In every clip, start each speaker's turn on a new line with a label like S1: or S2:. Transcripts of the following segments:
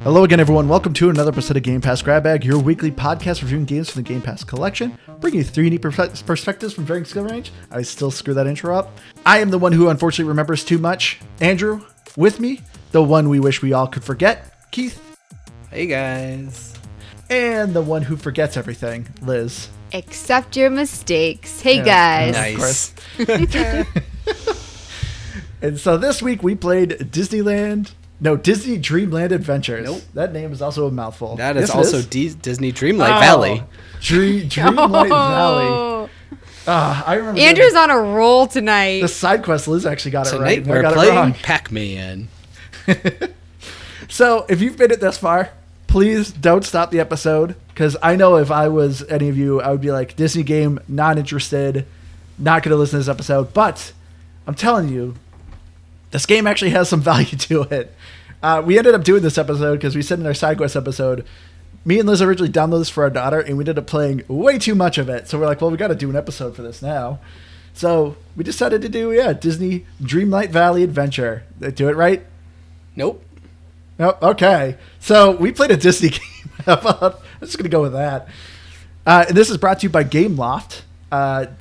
S1: Hello again, everyone. Welcome to another episode of Game Pass Grab Bag, your weekly podcast reviewing games from the Game Pass collection, bringing you three unique perspectives from varying skill range. I still screw that intro up. I am the one who unfortunately remembers too much. Andrew, with me, the one we wish we all could forget, Keith.
S2: Hey, guys.
S1: And the one who forgets everything, Liz.
S3: Accept your mistakes. Hey, guys.
S2: Nice.
S1: And so this week we played Disney Dreamlight Adventures.
S2: Nope.
S1: That name is also a mouthful.
S2: That is
S1: Yes,
S2: also Disney Dreamlight Valley.
S1: Dreamlight Valley. I remember
S3: Andrew's on a roll tonight.
S1: the side quest. Liz actually got it right.
S2: Tonight we're
S1: I got it
S2: playing
S1: wrong.
S2: Pac-Man.
S1: So if you've made it this far, please don't stop the episode, because I know if I was any of you, I would be like, Disney game, not interested, not going to listen to this episode. But I'm telling you, this game actually has some value to it. We ended up doing this episode because we said in our side quest episode, me and Liz originally downloaded this for our daughter, and we ended up playing way too much of it. So we're like, well, we got to do an episode for this now. So we decided to do, Disney Dreamlight Valley Adventure. Did I do it right?
S2: Nope.
S1: Oh, okay. So we played a Disney game. I'm just going to go with that. And this is brought to you by Gameloft.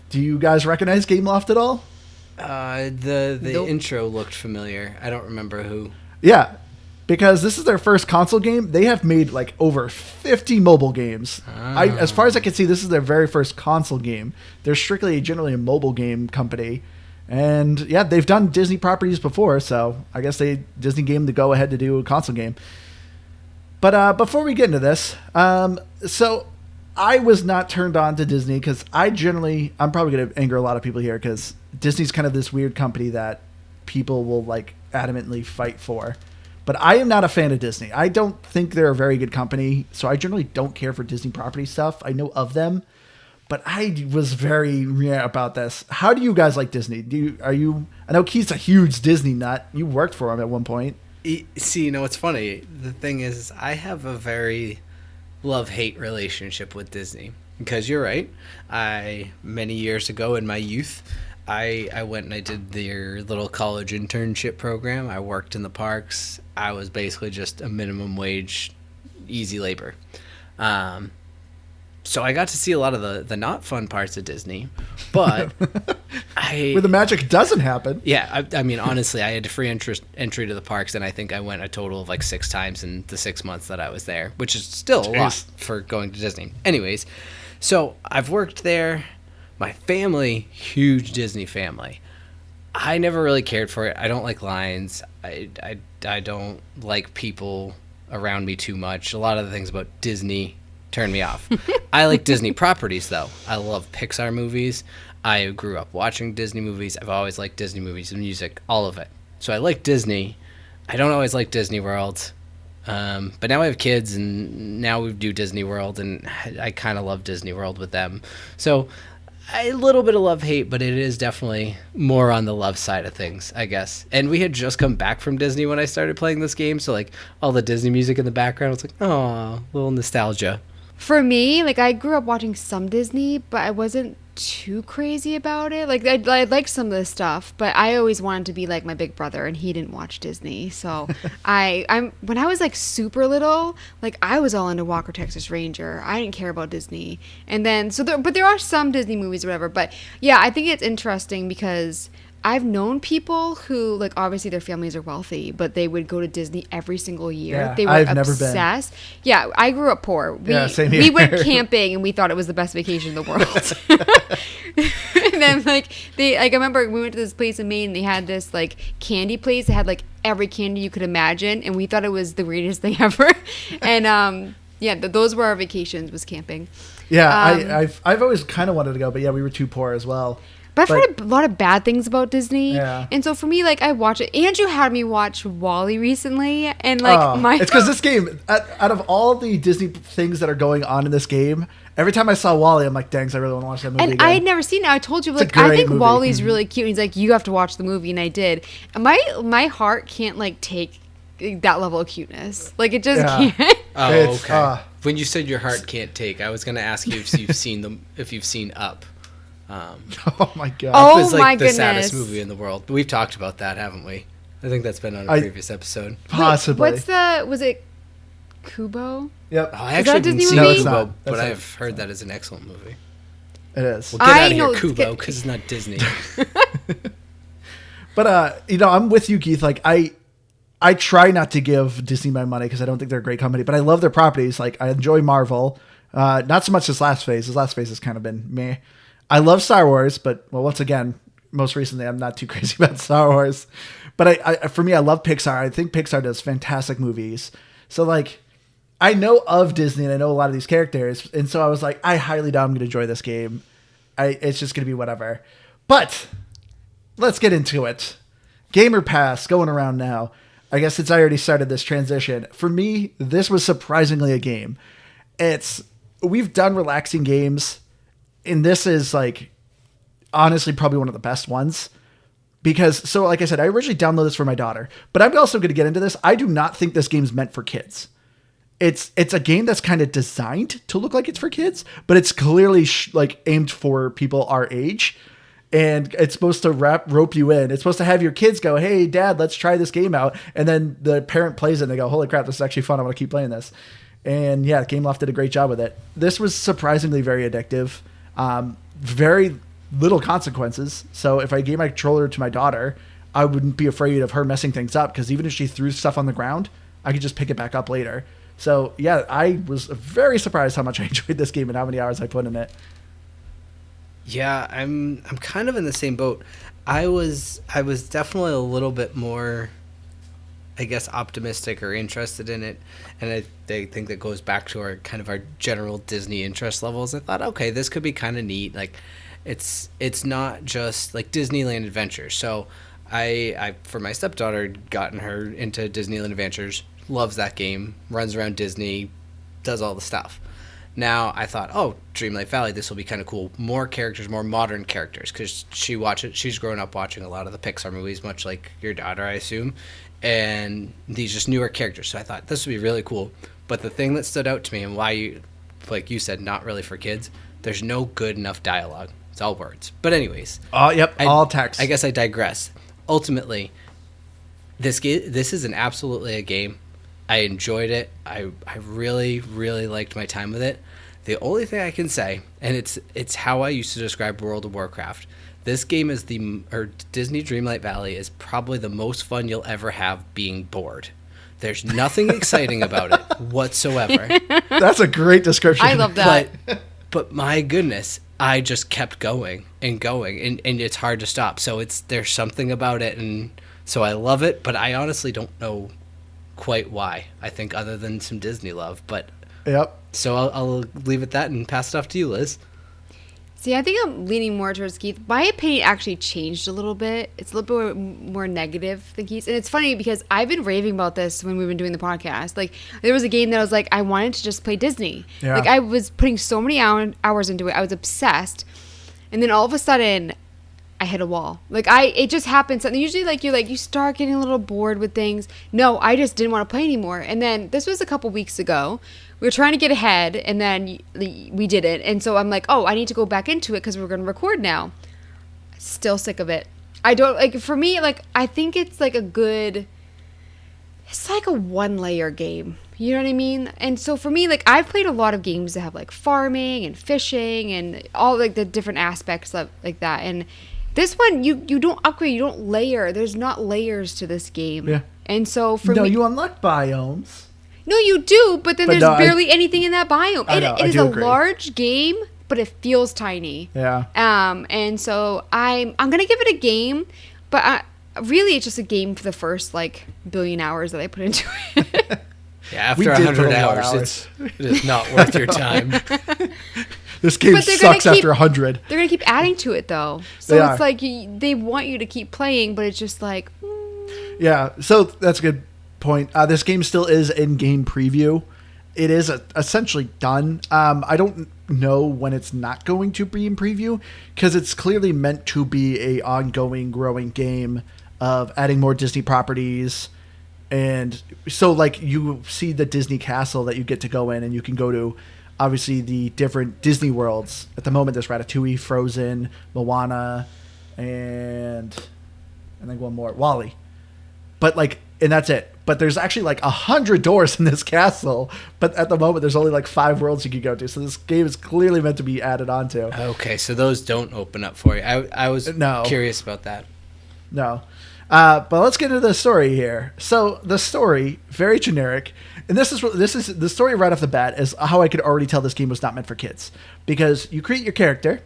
S1: Do you guys recognize Gameloft at all?
S2: The
S3: Nope.
S2: intro looked familiar. I don't remember who.
S1: Yeah, because this is their first console game. They have made like over 50 mobile games. As far as I can see, this is their very first console game. They're generally a mobile game company. And yeah, they've done Disney properties before, so I guess Disney gave them the go ahead to do a console game. But before we get into this, so I was not turned on to Disney because I'm probably going to anger a lot of people here because Disney's kind of this weird company that people will like adamantly fight for. But I am not a fan of Disney. I don't think they're a very good company, so I generally don't care for Disney property stuff. I know of them, but I was very about this. How do you guys like Disney? I know Keith's a huge Disney nut. You worked for him at one point.
S2: See, it's funny. The thing is, I have a very love-hate relationship with Disney. Because you're right. Many years ago in my youth, I went and I did their little college internship program. I worked in the parks. I was basically just a minimum wage, easy labor. So I got to see a lot of the not fun parts of Disney, but
S1: where the magic doesn't happen.
S2: Yeah, I mean, honestly, I had free entry to the parks, and I think I went a total of like 6 times in the 6 months that I was there, which is still a lot for going to Disney. Anyways, so I've worked there. My family, huge Disney family. I never really cared for it. I don't like lines. I don't like people around me too much. A lot of the things about Disney turn me off. I like Disney properties, though. I love Pixar movies. I grew up watching Disney movies. I've always liked Disney movies and music, all of it. So I like Disney. I don't always like Disney World. But now I have kids, and now we do Disney World, and I kind of love Disney World with them. So a little bit of love-hate, but it is definitely more on the love side of things, I guess. And we had just come back from Disney when I started playing this game, so like all the Disney music in the background was like, oh, little nostalgia.
S3: For me, like I grew up watching some Disney, but I wasn't too crazy about it. Like I liked some of the stuff, but I always wanted to be like my big brother, and he didn't watch Disney. So I'm when I was like super little, like I was all into Walker Texas Ranger. I didn't care about Disney. And then but there are some Disney movies or whatever. But yeah, I think it's interesting because I've known people who, like, obviously their families are wealthy, but they would go to Disney every single year.
S1: Yeah,
S3: they were
S1: I've
S3: never been. Yeah, I grew up poor.
S1: Same here.
S3: We went camping and we thought it was the best vacation in the world. And then, I remember we went to this place in Maine and they had this, like, candy place that had, like, every candy you could imagine, and we thought it was the weirdest thing ever. And, those were our vacations, was camping.
S1: Yeah, I've always kind of wanted to go, but yeah, we were too poor as well.
S3: But I've heard a lot of bad things about Disney.
S1: Yeah.
S3: And so for me, like, I watch it. Andrew had me watch WALL-E recently. And, like,
S1: it's because this game, out of all the Disney things that are going on in this game, every time I saw WALL-E, I'm like, dang, I really want to watch that movie again.
S3: I had never seen it. I told you, like, I think WALL-E's really cute. And he's like, you have to watch the movie. And I did. And my heart can't, like, take that level of cuteness. Like, it just can't.
S2: Oh, okay. When you said your heart can't take, I was going to ask you if you've seen Up.
S1: Oh my god!
S3: Oh
S2: it's like
S3: my
S2: the
S3: goodness.
S2: saddest movie in the world. We've talked about that, haven't we? I think that's been on a previous episode.
S1: Possibly.
S3: Wait, was it Kubo.
S1: Yep.
S2: Oh, I actually haven't
S3: Disney
S2: seen
S3: movie? No,
S1: it's
S2: Kubo,
S1: not.
S2: but
S1: That's
S2: I've heard that is an excellent movie.
S1: It is.
S2: Well, get out of
S3: know,
S2: here, Kubo, because it's not Disney.
S1: But I'm with you, Keith. Like I try not to give Disney my money because I don't think they're a great company, but I love their properties. Like I enjoy Marvel. Not so much this last phase. This last phase has kind of been meh. I love Star Wars, but once again, most recently, I'm not too crazy about Star Wars. But for me, I love Pixar. I think Pixar does fantastic movies. So like, I know of Disney and I know a lot of these characters, and so I was like, I highly doubt I'm going to enjoy this game. It's just going to be whatever. But let's get into it. Gamer Pass going around now. I guess since I already started this transition, for me, this was surprisingly a game. We've done relaxing games, and this is like honestly probably one of the best ones. Because, so like I said, I originally downloaded this for my daughter, but I'm also going to get into this. I do not think this game's meant for kids. It's a game that's kind of designed to look like it's for kids, but it's clearly like aimed for people our age. And it's supposed to rope you in. It's supposed to have your kids go, hey, Dad, let's try this game out. And then the parent plays it and they go, holy crap, this is actually fun. I want to keep playing this. And yeah, Gameloft did a great job with it. This was surprisingly very addictive. Very little consequences. So if I gave my controller to my daughter, I wouldn't be afraid of her messing things up because even if she threw stuff on the ground, I could just pick it back up later. So yeah, I was very surprised how much I enjoyed this game and how many hours I put in it.
S2: Yeah, I'm kind of in the same boat. I was definitely a little bit more, I guess, optimistic or interested in it, and I think that goes back to our general Disney interest levels. I thought, okay, this could be kind of neat. Like, it's not just like Disneyland Adventures. So I for my stepdaughter, gotten her into Disneyland Adventures. Loves that game. Runs around Disney, does all the stuff. Now I thought, oh, Dreamlight Valley, this will be kind of cool. More characters, more modern characters, because she's grown up watching a lot of the Pixar movies, much like your daughter, I assume, and these just newer characters. So I thought this would be really cool. But the thing that stood out to me and why like you said, not really for kids, there's no good enough dialogue. It's all words. But anyways.
S1: All text.
S2: I guess I digress. Ultimately, this is absolutely a game. I enjoyed it. I really, really liked my time with it. The only thing I can say, and it's how I used to describe World of Warcraft. This game is Disney Dreamlight Valley is probably the most fun you'll ever have being bored. There's nothing exciting about it whatsoever.
S1: That's a great description.
S3: I love that.
S2: But my goodness, I just kept going and going, and it's hard to stop. So there's something about it, and so I love it. But I honestly don't know quite why. I think other than some Disney love, but
S1: yep.
S2: So I'll leave it at that and pass it off to you, Liz.
S3: See, I think I'm leaning more towards Keith. My opinion actually changed a little bit. It's a little bit more negative than Keith's. And it's funny because I've been raving about this when we've been doing the podcast. Like, there was a game that I was like, I wanted to just play Disney. Yeah. Like, I was putting so many hours into it. I was obsessed. And then all of a sudden, I hit a wall. Like, it just happened. Something usually, like, you start getting a little bored with things. No, I just didn't want to play anymore. And then this was a couple weeks ago. We were trying to get ahead, and then we didn't. And so I'm like, oh, I need to go back into it because we're going to record now. Still sick of it. I don't, like, for me, like, I think it's like it's like a one-layer game. You know what I mean? And so for me, like, I've played a lot of games that have, like, farming and fishing and all, like, the different aspects of, like, that. And this one, you don't upgrade, you don't layer. There's not layers to this game. Yeah. And so for me...
S1: No, you unlock biomes.
S3: No, you do, but then there's barely anything in that biome. It is a large game, but it feels tiny.
S1: Yeah.
S3: And so I'm gonna give it a game, but really it's just a game for the first like billion hours that I put into it.
S2: Yeah, after 100 hours, it is not worth your time.
S1: This game sucks after 100.
S3: They're gonna keep adding to it though, so it's like they want you to keep playing, but it's just like.
S1: Yeah, so that's a good point. This game still is in-game preview. It is essentially done. I don't know when it's not going to be in preview because it's clearly meant to be a ongoing, growing game of adding more Disney properties. And so, like, you see the Disney castle that you get to go in, and you can go to, obviously, the different Disney worlds. At the moment, there's Ratatouille, Frozen, Moana, and I think one more, Wally. But, like, and that's it. but there's actually like 100 doors in this castle. But at the moment, there's only like 5 worlds you can go to. So this game is clearly meant to be added onto.
S2: Okay, so those don't open up for you. I was curious about that.
S1: No. But let's get into the story here. So the story, very generic. And this is the story right off the bat is how I could already tell this game was not meant for kids. Because you create your character,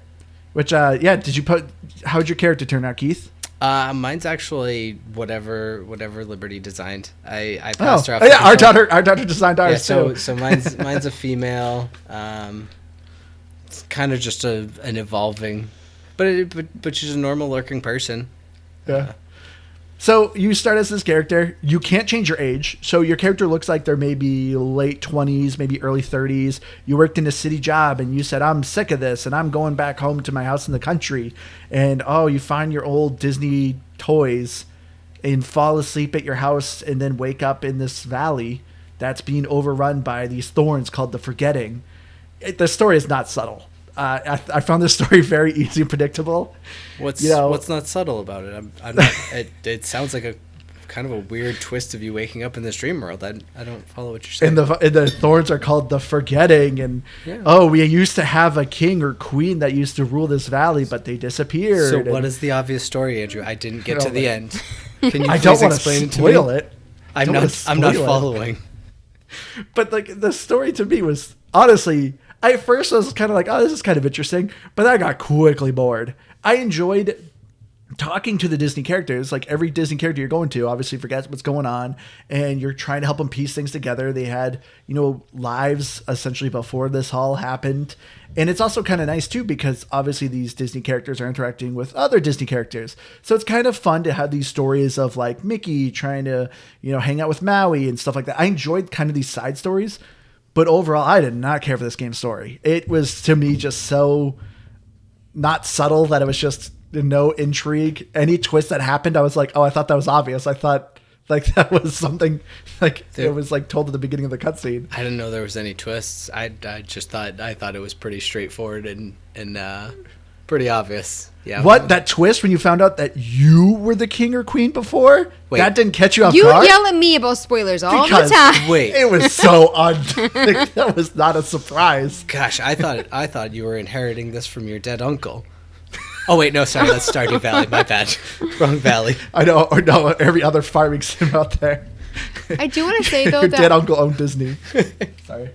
S1: which, how'd your character turn out, Keith?
S2: Mine's actually whatever Liberty designed. I passed her off.
S1: Yeah, our daughter designed ours too.
S2: So mine's a female. It's kind of just an evolving, but she's a normal lurking person.
S1: Yeah. So you start as this character. You can't change your age. So your character looks like they're maybe late 20s, maybe early 30s. You worked in a city job and you said, I'm sick of this and I'm going back home to my house in the country. And you find your old Disney toys and fall asleep at your house and then wake up in this valley that's being overrun by these thorns called the Forgetting. The story is not subtle. I found this story very easy and predictable.
S2: What's not subtle about it? I'm not, it sounds like a kind of a weird twist of you waking up in this dream world. I don't follow what you're saying.
S1: And the thorns are called the Forgetting, and we used to have a king or queen that used to rule this valley, but they disappeared.
S2: So what is the obvious story, Andrew? I didn't get to the end. Can you
S1: I
S2: please
S1: don't want
S2: explain
S1: to
S2: it to
S1: spoil
S2: me?
S1: it.
S2: I'm not following.
S1: But like the story to me was honestly. At first, I was kind of like, oh, this is kind of interesting. But I got quickly bored. I enjoyed talking to the Disney characters. Like every Disney character you're going to obviously forgets what's going on. And you're trying to help them piece things together. They had, lives essentially before this all happened. And it's also kind of nice, too, because obviously these Disney characters are interacting with other Disney characters. So it's kind of fun to have these stories of like Mickey trying to, hang out with Maui and stuff like that. I enjoyed kind of these side stories. But overall, I did not care for this game's story. It was, to me, just so not subtle that it was just no intrigue. Any twist that happened, I was like, oh, I thought that was obvious. I thought like that was something like it was like told at the beginning of the cutscene.
S2: I didn't know there was any twists. I thought it was pretty straightforward and pretty obvious. Yeah.
S1: What? That twist when you found out that you were the king or queen before? Wait, that didn't catch you off guard?
S3: You yell at me about spoilers all the time.
S2: Wait.
S1: It was so that was not a surprise.
S2: Gosh, I thought you were inheriting this from your dead uncle. Oh wait, no, sorry, that's Stardew Valley. My bad. Wrong valley.
S1: I know, or no, every other farming sim out there.
S3: I do want to say though
S1: your
S3: that
S1: dead uncle owned Disney. Sorry.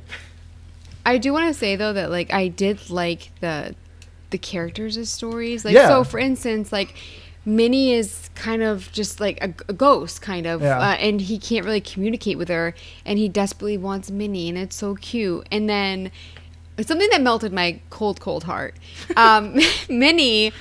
S3: I do want to say though that like I did like the characters' stories. Like so for instance, like Minnie is kind of just like a ghost kind of and he can't really communicate with her and he desperately wants Minnie and it's so cute. And then something that melted my cold heart. Minnie,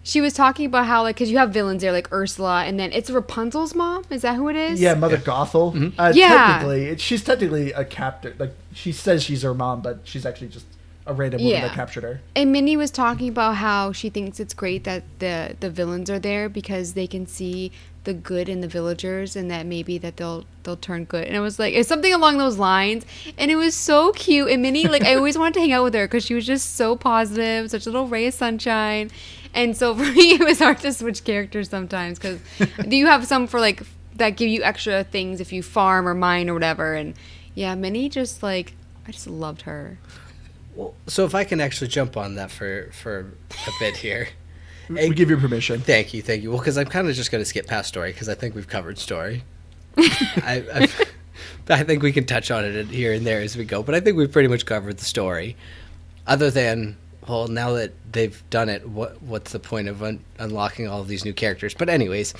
S3: she was talking about how like because you have villains there like Ursula and then it's Rapunzel's mom. Is that who it is?
S1: Yeah, Mother Gothel.
S3: Mm-hmm.
S1: She's technically a captor. Like she says she's her mom, but she's actually just a random woman that captured her.
S3: And Minnie was talking about how she thinks it's great that the villains are there because they can see the good in the villagers and that maybe that they'll turn good. And it was like it's something along those lines. And it was so cute. And Minnie, like I always wanted to hang out with her because she was just so positive, such a little ray of sunshine. And so for me, it was hard to switch characters sometimes because you have some for like that give you extra things if you farm or mine or whatever. And yeah, Minnie just like I just loved her.
S2: Well, so if I can actually jump on that for a bit here.
S1: We give you permission.
S2: Thank you. Well, because I'm kind of just going to skip past story because I think we've covered story. I think we can touch on it here and there as we go, but I think we've pretty much covered the story. Other than, well, now that they've done it, what's the point of unlocking all of these new characters? But anyways,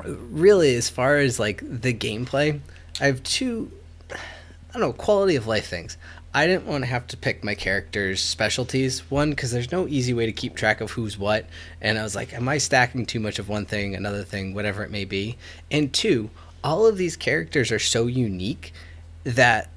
S2: really, as far as like the gameplay, I have two, quality of life things. I didn't want to have to pick my character's specialties. One, because there's no easy way to keep track of who's what. And I was like, am I stacking too much of one thing, another thing, whatever it may be? And two, all of these characters are so unique that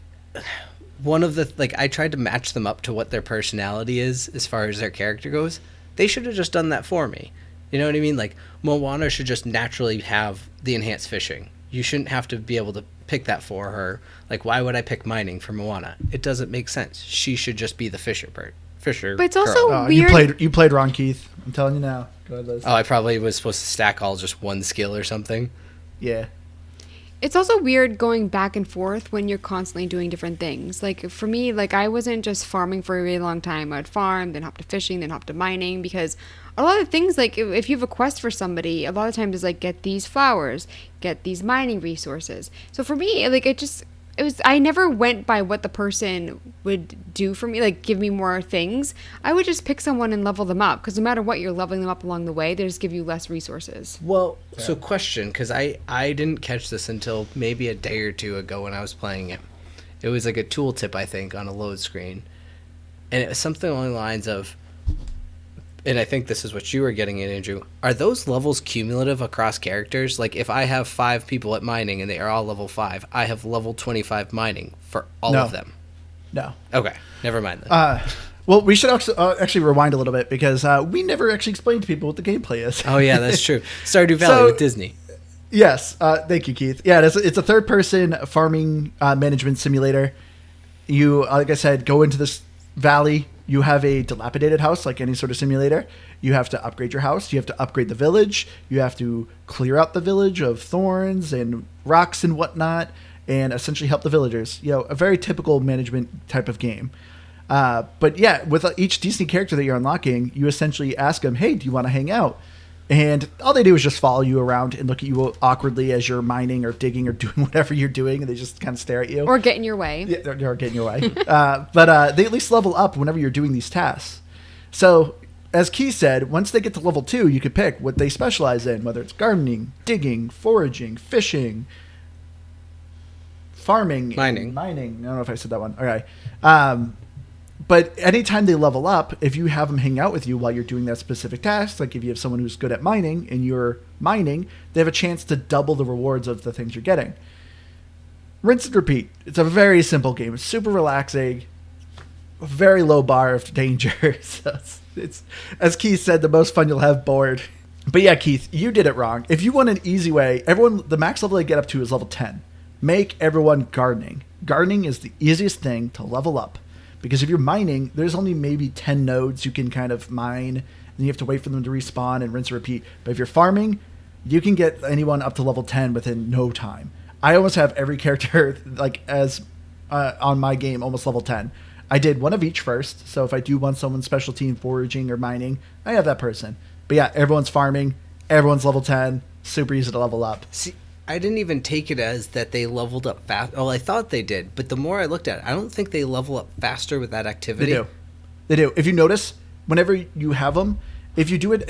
S2: one of the, like, I tried to match them up to what their personality is as far as their character goes. They should have just done that for me. You know what I mean? Like, Moana should just naturally have the enhanced fishing. You shouldn't have to be able to pick that for her. Like, why would I pick mining for Moana? It doesn't make sense. She should just be the fisher bird. Fisher.
S3: But it's also
S2: girl.
S3: weird.
S1: You played wrong, Keith. I'm telling you now. Go ahead, Liz.
S2: Oh, I probably was supposed to stack all just one skill or something.
S1: Yeah.
S3: It's also weird going back and forth when you're constantly doing different things. Like for me, like I wasn't just farming for a really long time. I'd farm, then hop to fishing, then hop to mining, because a lot of things, like if you have a quest for somebody, a lot of times it's like get these flowers, get these mining resources. So for me, like I never went by what the person would do for me, like give me more things. I would just pick someone and level them up, because no matter what, you're leveling them up along the way. They just give you less resources.
S2: Well, so question, because I didn't catch this until maybe a day or two ago when I was playing it. It was like a tooltip, I think, on a load screen. And it was something along the lines of, and I think this is what you were getting at, Andrew, are those levels cumulative across characters? Like, if I have 5 people at mining and they are all level 5, I have level 25 mining for all of them.
S1: No.
S2: Okay, never mind then.
S1: Well, we should also, actually rewind a little bit, because we never actually explained to people what the gameplay is.
S2: Oh, yeah, that's true. Stardew Valley with Disney.
S1: Yes. Thank you, Keith. Yeah, it's a third-person farming management simulator. You, like I said, go into this valley. You have a dilapidated house, like any sort of simulator. You have to upgrade your house. You have to upgrade the village. You have to clear out the village of thorns and rocks and whatnot, and essentially help the villagers. You know, a very typical management type of game. But yeah, with each Disney character that you're unlocking, you essentially ask them, hey, do you want to hang out? And all they do is just follow you around and look at you awkwardly as you're mining or digging or doing whatever you're doing, and they just kind of stare at you.
S3: Or get in your way.
S1: Yeah, or get in your way. But they at least level up whenever you're doing these tasks. So, as Keith said, once they get to level 2, you can pick what they specialize in, whether it's gardening, digging, foraging, fishing, farming.
S2: Mining.
S1: I don't know if I said that one. Okay. But anytime they level up, if you have them hang out with you while you're doing that specific task, like if you have someone who's good at mining and you're mining, they have a chance to double the rewards of the things you're getting. Rinse and repeat. It's a very simple game. It's super relaxing. A very low bar of danger. So it's, as Keith said, the most fun you'll have bored. But yeah, Keith, you did it wrong. If you want an easy way, the max level they get up to is level 10. Make everyone gardening. Gardening is the easiest thing to level up. Because if you're mining, there's only maybe 10 nodes you can kind of mine, and you have to wait for them to respawn and rinse and repeat. But if you're farming, you can get anyone up to level 10 within no time. I almost have every character like as on my game almost level 10. I did one of each first, so if I do want someone's specialty in foraging or mining, I have that person. But yeah, everyone's farming, everyone's level 10, super easy to level up.
S2: See, I didn't even take it as that they leveled up fast. Well, I thought they did, but the more I looked at it, I don't think they level up faster with that activity.
S1: They do. If you notice, whenever you have them, if you do it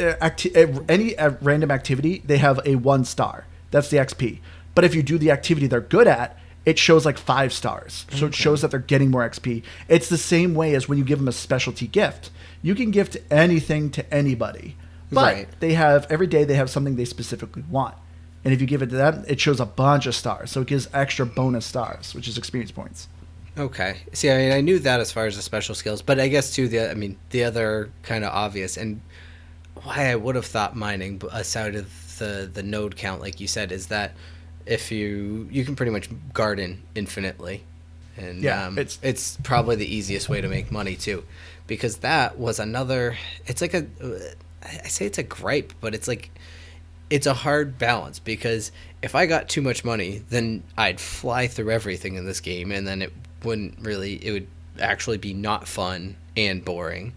S1: any random activity, they have a 1 star. That's the XP. But if you do the activity they're good at, it shows like 5 stars. So it shows that they're getting more XP. It's the same way as when you give them a specialty gift. You can gift anything to anybody. But every day they have something they specifically want. And if you give it to them, it shows a bunch of stars. So it gives extra bonus stars, which is experience points.
S2: Okay. See, I mean, I knew that as far as the special skills, but I guess too, the other kind of obvious, and why I would have thought mining, aside of the node count, like you said, is that if you can pretty much garden infinitely. And yeah, it's probably the easiest way to make money too, because that was another, it's like I say it's a gripe, but it's like, it's a hard balance, because if I got too much money, then I'd fly through everything in this game, and then it would actually be not fun and boring.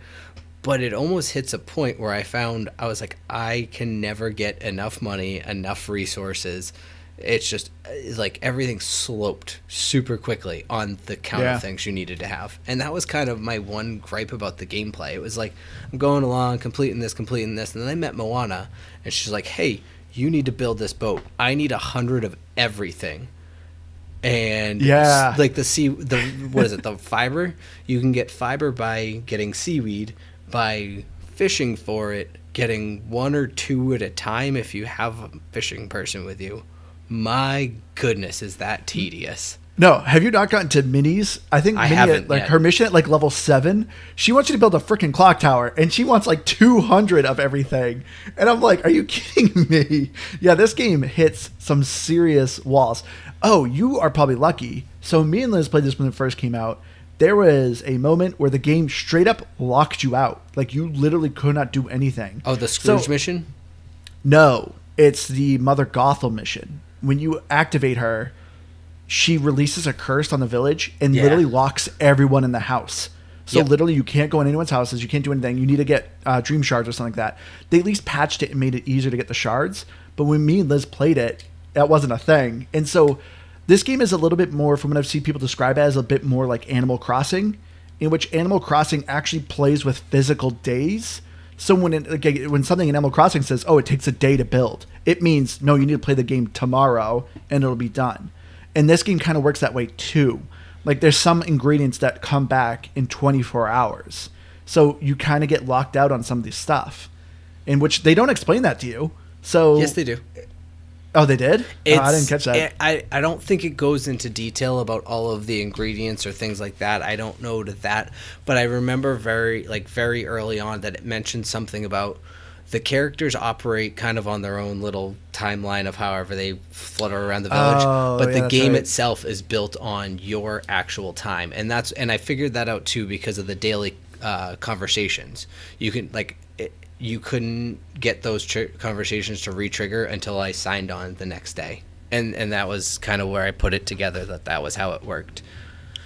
S2: But it almost hits a point where I was like, I can never get enough money, enough resources. It's just like everything sloped super quickly on the count of things you needed to have. And that was kind of my one gripe about the gameplay. It was like, I'm going along, completing this. And then I met Moana, and she's like, hey, you need to build this boat. I need 100 of everything. And like the fiber? You can get fiber by getting seaweed, by fishing for it, getting 1 or 2 at a time if you have a fishing person with you. My goodness, is that tedious.
S1: No, have you not gotten to Minnie's? I think
S2: I
S1: Minnie,
S2: haven't yet.
S1: Her mission at like level 7, she wants you to build a freaking clock tower, and she wants like 200 of everything. And I'm like, are you kidding me? Yeah, this game hits some serious walls. Oh, you are probably lucky. So me and Liz played this when it first came out. There was a moment where the game straight up locked you out. Like, you literally could not do anything.
S2: Oh, the Scrooge mission?
S1: No, it's the Mother Gothel mission. when you activate her, she releases a curse on the village and literally locks everyone in the house. So literally you can't go in anyone's houses. You can't do anything. You need to get dream shards or something like that. They at least patched it and made it easier to get the shards. But when me and Liz played it, that wasn't a thing. And so this game is a little bit more, from what I've seen people describe it as, a bit more like Animal Crossing, in which Animal Crossing actually plays with physical days. So when something in Animal Crossing says, oh, it takes a day to build, it means, no, you need to play the game tomorrow and it'll be done. And this game kind of works that way too. Like there's some ingredients that come back in 24 hours. So you kind of get locked out on some of this stuff, in which they don't explain that to you. So
S2: yes, they do.
S1: Oh, they did? I didn't catch that.
S2: I don't think it goes into detail about all of the ingredients or things like that. I don't know to that. But I remember very early on that it mentioned something about the characters operate kind of on their own little timeline of however they flutter around the village. But the game itself is built on your actual time. And I figured that out too because of the daily conversations. You couldn't get those conversations to re-trigger until I signed on the next day. And that was kind of where I put it together, that was how it worked.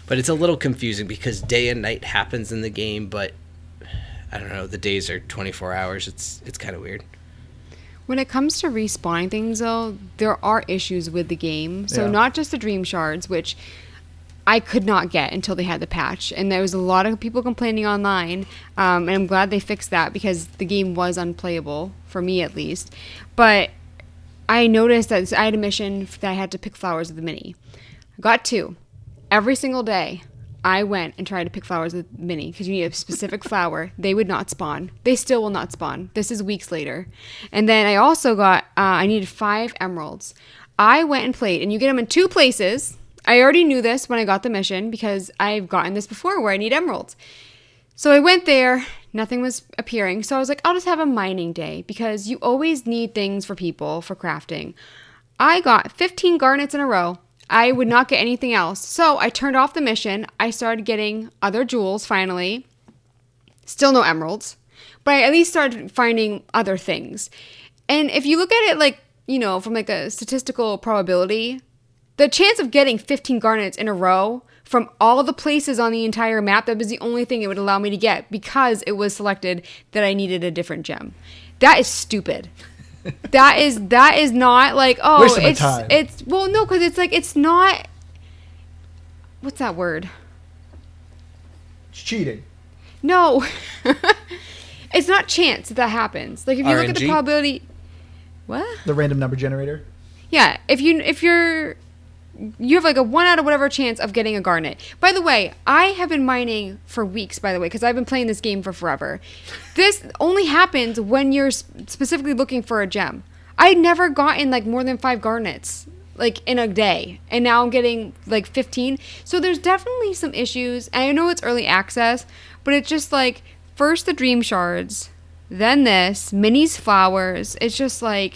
S2: But it's a little confusing because day and night happens in the game, but I don't know, the days are 24 hours. It's kind of weird.
S3: When it comes to respawning things, though, there are issues with the game. So not just the dream shards, which I could not get until they had the patch. And there was a lot of people complaining online. And I'm glad they fixed that because the game was unplayable, for me at least. But I noticed that I had a mission that I had to pick flowers with the mini. I got 2. Every single day, I went and tried to pick flowers with the mini because you need a specific flower. They would not spawn. They still will not spawn. This is weeks later. And then I also got, I needed 5 emeralds. I went and played, and you get them in 2 places. I already knew this when I got the mission because I've gotten this before where I need emeralds. So I went there, nothing was appearing. So I was like, I'll just have a mining day because you always need things for people for crafting. I got 15 garnets in a row. I would not get anything else. So I turned off the mission. I started getting other jewels finally. Still no emeralds. But I at least started finding other things. And if you look at it from a statistical probability, the chance of getting 15 garnets in a row from all the places on the entire map, that was the only thing it would allow me to get because it was selected that I needed a different gem. That is stupid. That is not it's no, because it's not, what's that word?
S1: It's cheating.
S3: No. It's not chance that happens. Like if you look at the probability, what?
S1: The random number generator.
S3: Yeah, if you have like a 1 out of whatever chance of getting a garnet. By the way, I have been mining for weeks, because I've been playing this game for forever. This only happens when you're specifically looking for a gem. I never gotten more than 5 garnets in a day, and now I'm getting 15. So there's definitely some issues. And I know it's early access, but it's just first the dream shards, then this, Minnie's flowers. It's just I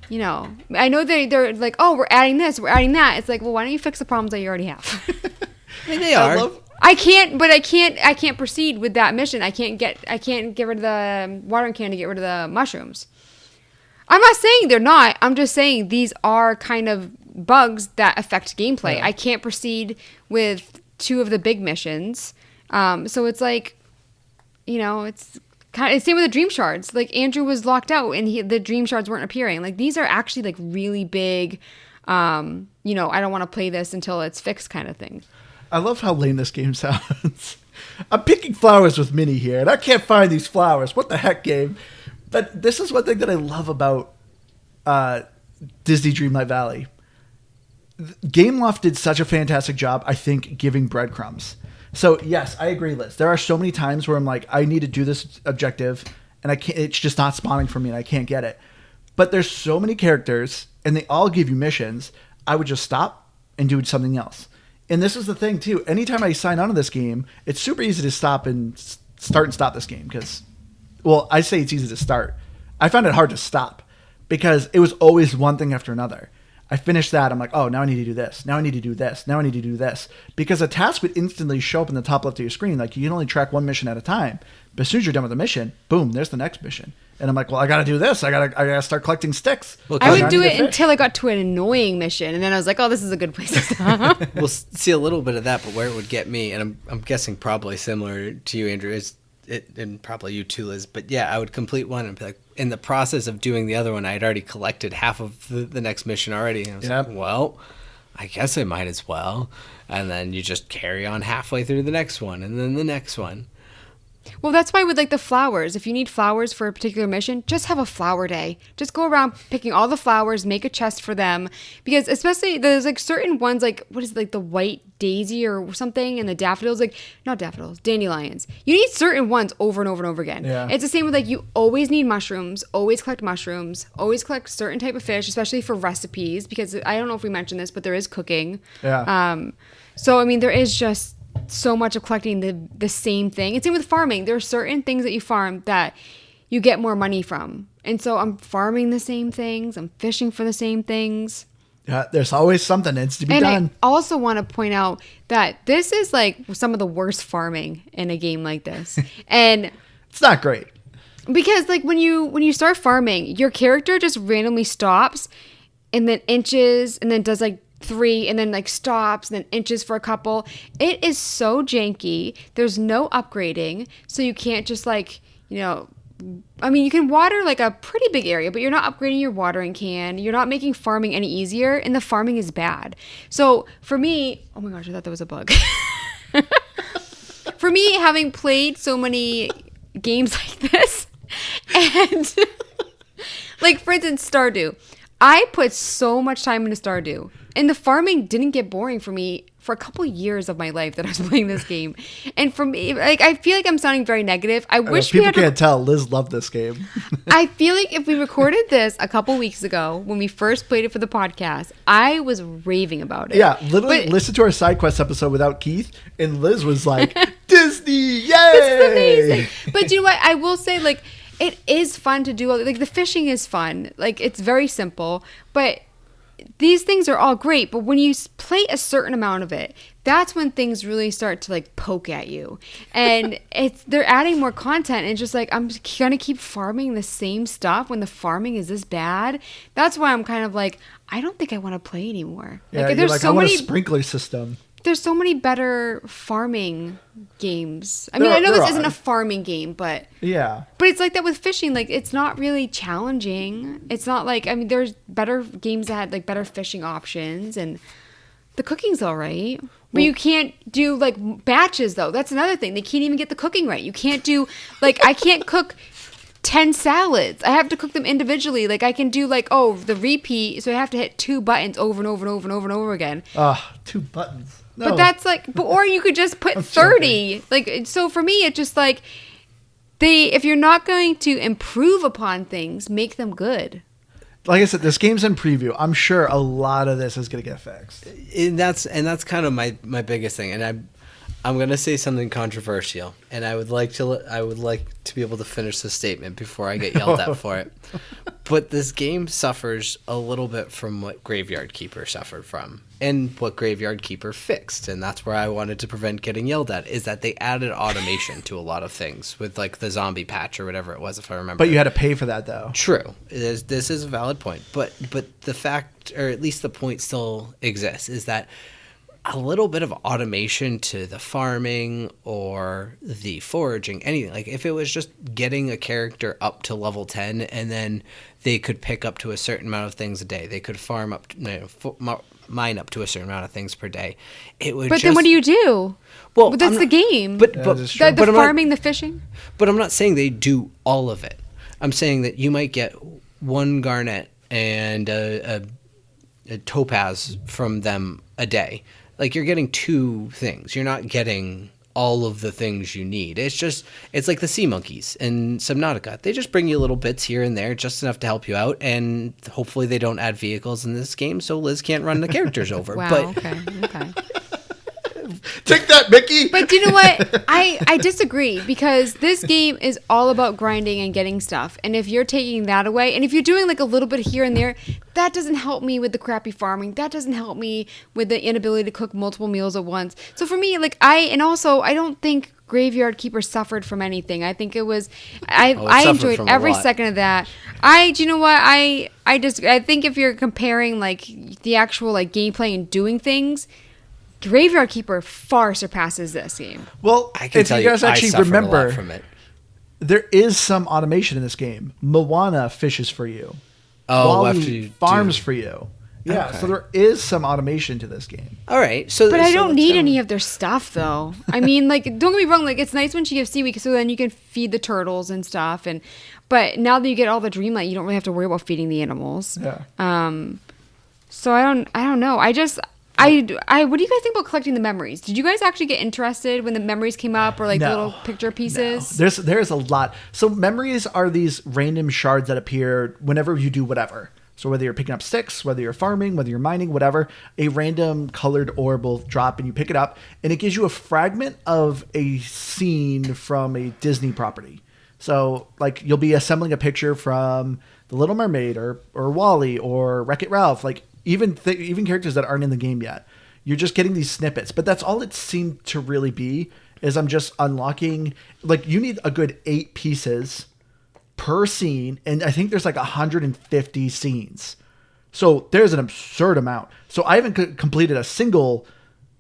S3: know they're like, oh, we're adding this, we're adding that. It's well, why don't you fix the problems that you already have?
S2: I mean, they are.
S3: I can't proceed with that mission. I can't get rid of the watering can to get rid of the mushrooms. I'm not saying they're not. I'm just saying these are kind of bugs that affect gameplay. Yeah. I can't proceed with 2 of the big missions. So it's it's kind of same with the dream shards. Andrew was locked out and the dream shards weren't appearing. These are actually really big, I don't want to play this until it's fixed kind of thing.
S1: I love how lame this game sounds. I'm picking flowers with Minnie here and I can't find these flowers. What the heck, game? But this is one thing that I love about Disney Dreamlight Valley. Gameloft did such a fantastic job, I think, giving breadcrumbs. So yes, I agree, Liz. There are so many times where I'm I need to do this objective and I can't, it's just not spawning for me and I can't get it. But there's so many characters and they all give you missions. I would just stop and do something else. And this is the thing too. Anytime I sign on to this game, it's super easy to start and stop this game because, well, I say it's easy to start. I found it hard to stop because it was always one thing after another. I finished that. I'm oh, now I need to do this. Now I need to do this. Now I need to do this. Because a task would instantly show up in the top left of your screen. You can only track one mission at a time. But as soon as you're done with the mission, boom, there's the next mission. And I'm like, well, I got to do this. I gotta start collecting sticks.
S2: Well,
S3: I would do it until I got to an annoying mission, and then I was like, oh, this is a good place to stop.
S2: We'll see a little bit of that, but where it would get me, and I'm guessing probably similar to you, Andrew, is it, and probably you too, Liz. But yeah, I would complete one and be like, in the process of doing the other one, I had already collected half of the next mission already. And I was like, well, I guess I might as well. And then you just carry on halfway through the next one, and then the next one.
S3: Well, that's why with like the flowers, if you need flowers for a particular mission, just have a flower day. Just go around picking all the flowers, make a chest for them. Because especially there's like certain ones, like what is it, like the white daisy or something, and the daffodils, like not daffodils, dandelions. You need certain ones over and over and over again.
S1: Yeah.
S3: It's the same with like you always need mushrooms, always collect certain type of fish, especially for recipes, because I don't know if we mentioned this, but there is cooking.
S1: Yeah.
S3: So I mean there is just so much of collecting the same thing. And same with farming. There are certain things that you farm that you get more money from. And so I'm farming the same things. I'm fishing for the same things.
S1: Yeah, there's always something that needs to be done.
S3: I also want to point out that this is like some of the worst farming in a game like this. And
S1: it's not great.
S3: Because like when you start farming, your character just randomly stops and then inches and then does like 3 and then like stops and then inches for a couple. It is so janky. There's no upgrading, so you can't just like, you know, I mean, you can water like a pretty big area, but you're not upgrading your watering can. You're not making farming any easier, and the farming is bad. So for me, oh my gosh, I thought that was a bug. For me, having played so many games like this, and like for instance, Stardew, I put so much time into Stardew. And the farming didn't get boring for me for a couple years of my life that I was playing this game. And for me, like, I feel like I'm sounding very negative. I wish
S1: people can't tell. Liz loved this game.
S3: I feel like if we recorded this a couple weeks ago when we first played it for the podcast, I was raving about it.
S1: Yeah, literally listen to our side quest episode without Keith, and Liz was like, Disney, yay!
S3: This is amazing. But you know what? I will say, like, it is fun to do. Like, the fishing is fun. Like, it's very simple. But these things are all great, but when you play a certain amount of it, that's when things really start to like poke at you. And they're adding more content, and it's just like, I'm gonna keep farming the same stuff when the farming is this bad. That's why I'm kind of like, I don't think I want to play anymore.
S1: Yeah, like, there's so many a sprinkler system.
S3: There's so many better farming games. I mean, I know this isn't a farming game, but
S1: yeah.
S3: But it's like that with fishing. Like, it's not really challenging. It's not like, I mean, there's better games that had like better fishing options, and the cooking's all right. But you can't do like batches though. That's another thing. They can't even get the cooking right. You can't do like, I can't cook 10 salads. I have to cook them individually. Like, I can do like, the repeat, so I have to hit 2 buttons over and over and over and over and over again.
S1: 2 buttons. No.
S3: But that's like, or you could just put 30. Like, so for me, it's just like, if you're not going to improve upon things, make them good.
S1: Like I said, this game's in preview. I'm sure a lot of this is going to get fixed.
S2: And that's kind of my biggest thing. And I'm going to say something controversial, and I would like to be able to finish this statement before I get yelled at for it. But this game suffers a little bit from what Graveyard Keeper suffered from, and what Graveyard Keeper fixed, and that's where I wanted to prevent getting yelled at, is that they added automation to a lot of things with like the zombie patch or whatever it was, if I remember.
S1: But you had to pay for that though.
S2: True. This is a valid point, but the fact, or at least the point still exists, is that a little bit of automation to the farming or the foraging, anything. Like if it was just getting a character up to level 10 and then they could pick up to a certain amount of things a day. They could farm up, mine up to a certain amount of things per day. It would.
S3: But then what do you do? Well, that's the game.
S2: But
S3: the farming, the fishing.
S2: But I'm not saying they do all of it. I'm saying that you might get 1 garnet and a topaz from them a day. Like, you're getting 2 things. You're not getting all of the things you need. It's like the sea monkeys in Subnautica. They just bring you little bits here and there, just enough to help you out, and hopefully they don't add vehicles in this game so Liz can't run the characters over.
S3: Wow,
S2: but
S3: okay.
S1: Take that, Mickey.
S3: But you know what? I disagree because this game is all about grinding and getting stuff. And if you're taking that away, and if you're doing like a little bit here and there, that doesn't help me with the crappy farming. That doesn't help me with the inability to cook multiple meals at once. So for me, like I don't think Graveyard Keeper suffered from anything. I think it was I enjoyed every second of that. Do you know what? I think if you're comparing like the actual like gameplay and doing things, Graveyard Keeper far surpasses this game.
S1: Well,
S2: I can tell
S1: you guys actually remember,
S2: a lot from it.
S1: There is some automation in this game. Moana fishes for you.
S2: Oh,
S1: Wally farms for you. Yeah, okay. So there is some automation to this game.
S2: All right,
S3: but I don't need any of their stuff though. I mean, like, don't get me wrong. Like, it's nice when she gives seaweed, so then you can feed the turtles and stuff. But now that you get all the Dreamlight, you don't really have to worry about feeding the animals.
S1: Yeah.
S3: So I don't know. What do you guys think about collecting the memories? Did you guys actually get interested when the memories came up, or like little picture pieces?
S1: No. There's a lot. So memories are these random shards that appear whenever you do whatever. So whether you're picking up sticks, whether you're farming, whether you're mining, whatever, a random colored orb will drop and you pick it up, and it gives you a fragment of a scene from a Disney property. So like you'll be assembling a picture from The Little Mermaid or Wall-E or Wreck-It Ralph, like even characters that aren't in the game yet. You're just getting these snippets, but that's all it seemed to really be, is I'm just unlocking, like you need a good 8 pieces per scene, and I think there's like 150 scenes. So there's an absurd amount. So I haven't completed a single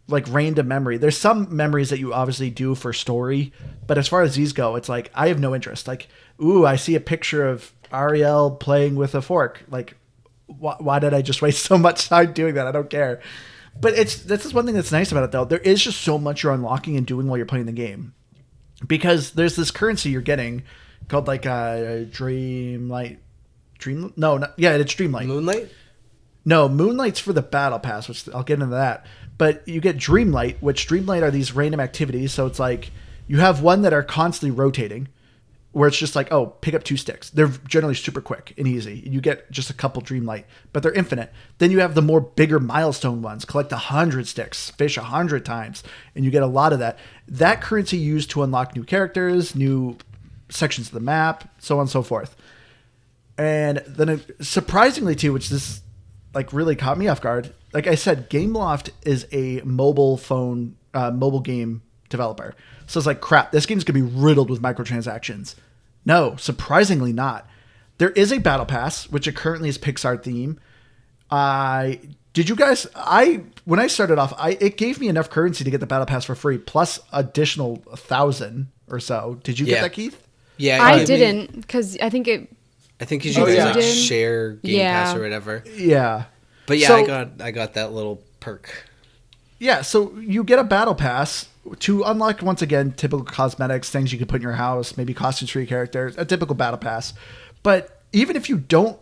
S1: like random memory. There's some memories that you obviously do for story, but as far as these go, it's like I have no interest. Like, ooh, I see a picture of Ariel playing with a fork. Like, why did I just waste so much time doing that? I don't care. But this is one thing that's nice about it, though. There is just so much you're unlocking and doing while you're playing the game, because there's this currency you're getting called like Dreamlight. It's Dreamlight.
S2: Moonlight?
S1: No, Moonlight's for the battle pass, which I'll get into that. But you get Dreamlight, which Dreamlight are these random activities. So it's like you have one that are constantly rotating, where it's just like, oh, pick up 2 sticks. They're generally super quick and easy. You get just a couple Dreamlight, but they're infinite. Then you have the more bigger milestone ones. Collect 100 sticks, fish 100 times, and you get a lot of that. That currency used to unlock new characters, new sections of the map, so on and so forth. And then surprisingly too, which this like really caught me off guard, like I said, Gameloft is a mobile game developer. So it's like, crap, this game's gonna be riddled with microtransactions. No, surprisingly not. There is a battle pass, which currently is Pixar theme. When I started off, it gave me enough currency to get the battle pass for free, plus additional 1,000 or so. Did you get that, Keith?
S2: Yeah,
S3: I didn't, because I think you
S2: guys like share Game Pass or whatever.
S1: Yeah.
S2: But yeah, so, I got that little perk.
S1: Yeah, so you get a battle pass to unlock, once again, typical cosmetics, things you can put in your house, maybe costumes for your characters, a typical battle pass. But even if you don't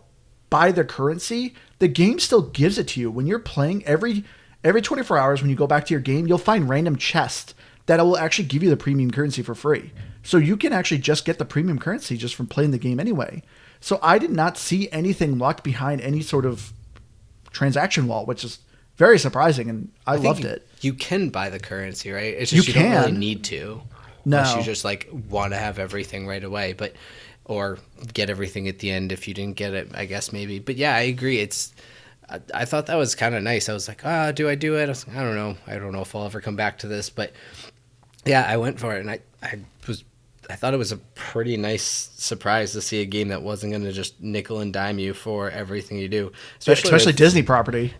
S1: buy the currency, the game still gives it to you. When you're playing, every 24 hours when you go back to your game, you'll find random chests that will actually give you the premium currency for free. So you can actually just get the premium currency just from playing the game anyway. So I did not see anything locked behind any sort of transaction wall, which is very surprising, and I loved it.
S2: You can buy the currency, right? It's just you don't really need to.
S1: No.
S2: Unless you just like want to have everything right away, or get everything at the end if you didn't get it, I guess maybe. But yeah, I agree. I thought that was kind of nice. I was like, do I do it? I was like, I don't know. I don't know if I'll ever come back to this, but yeah, I went for it, and I thought it was a pretty nice surprise to see a game that wasn't going to just nickel and dime you for everything you do.
S1: Especially Disney property.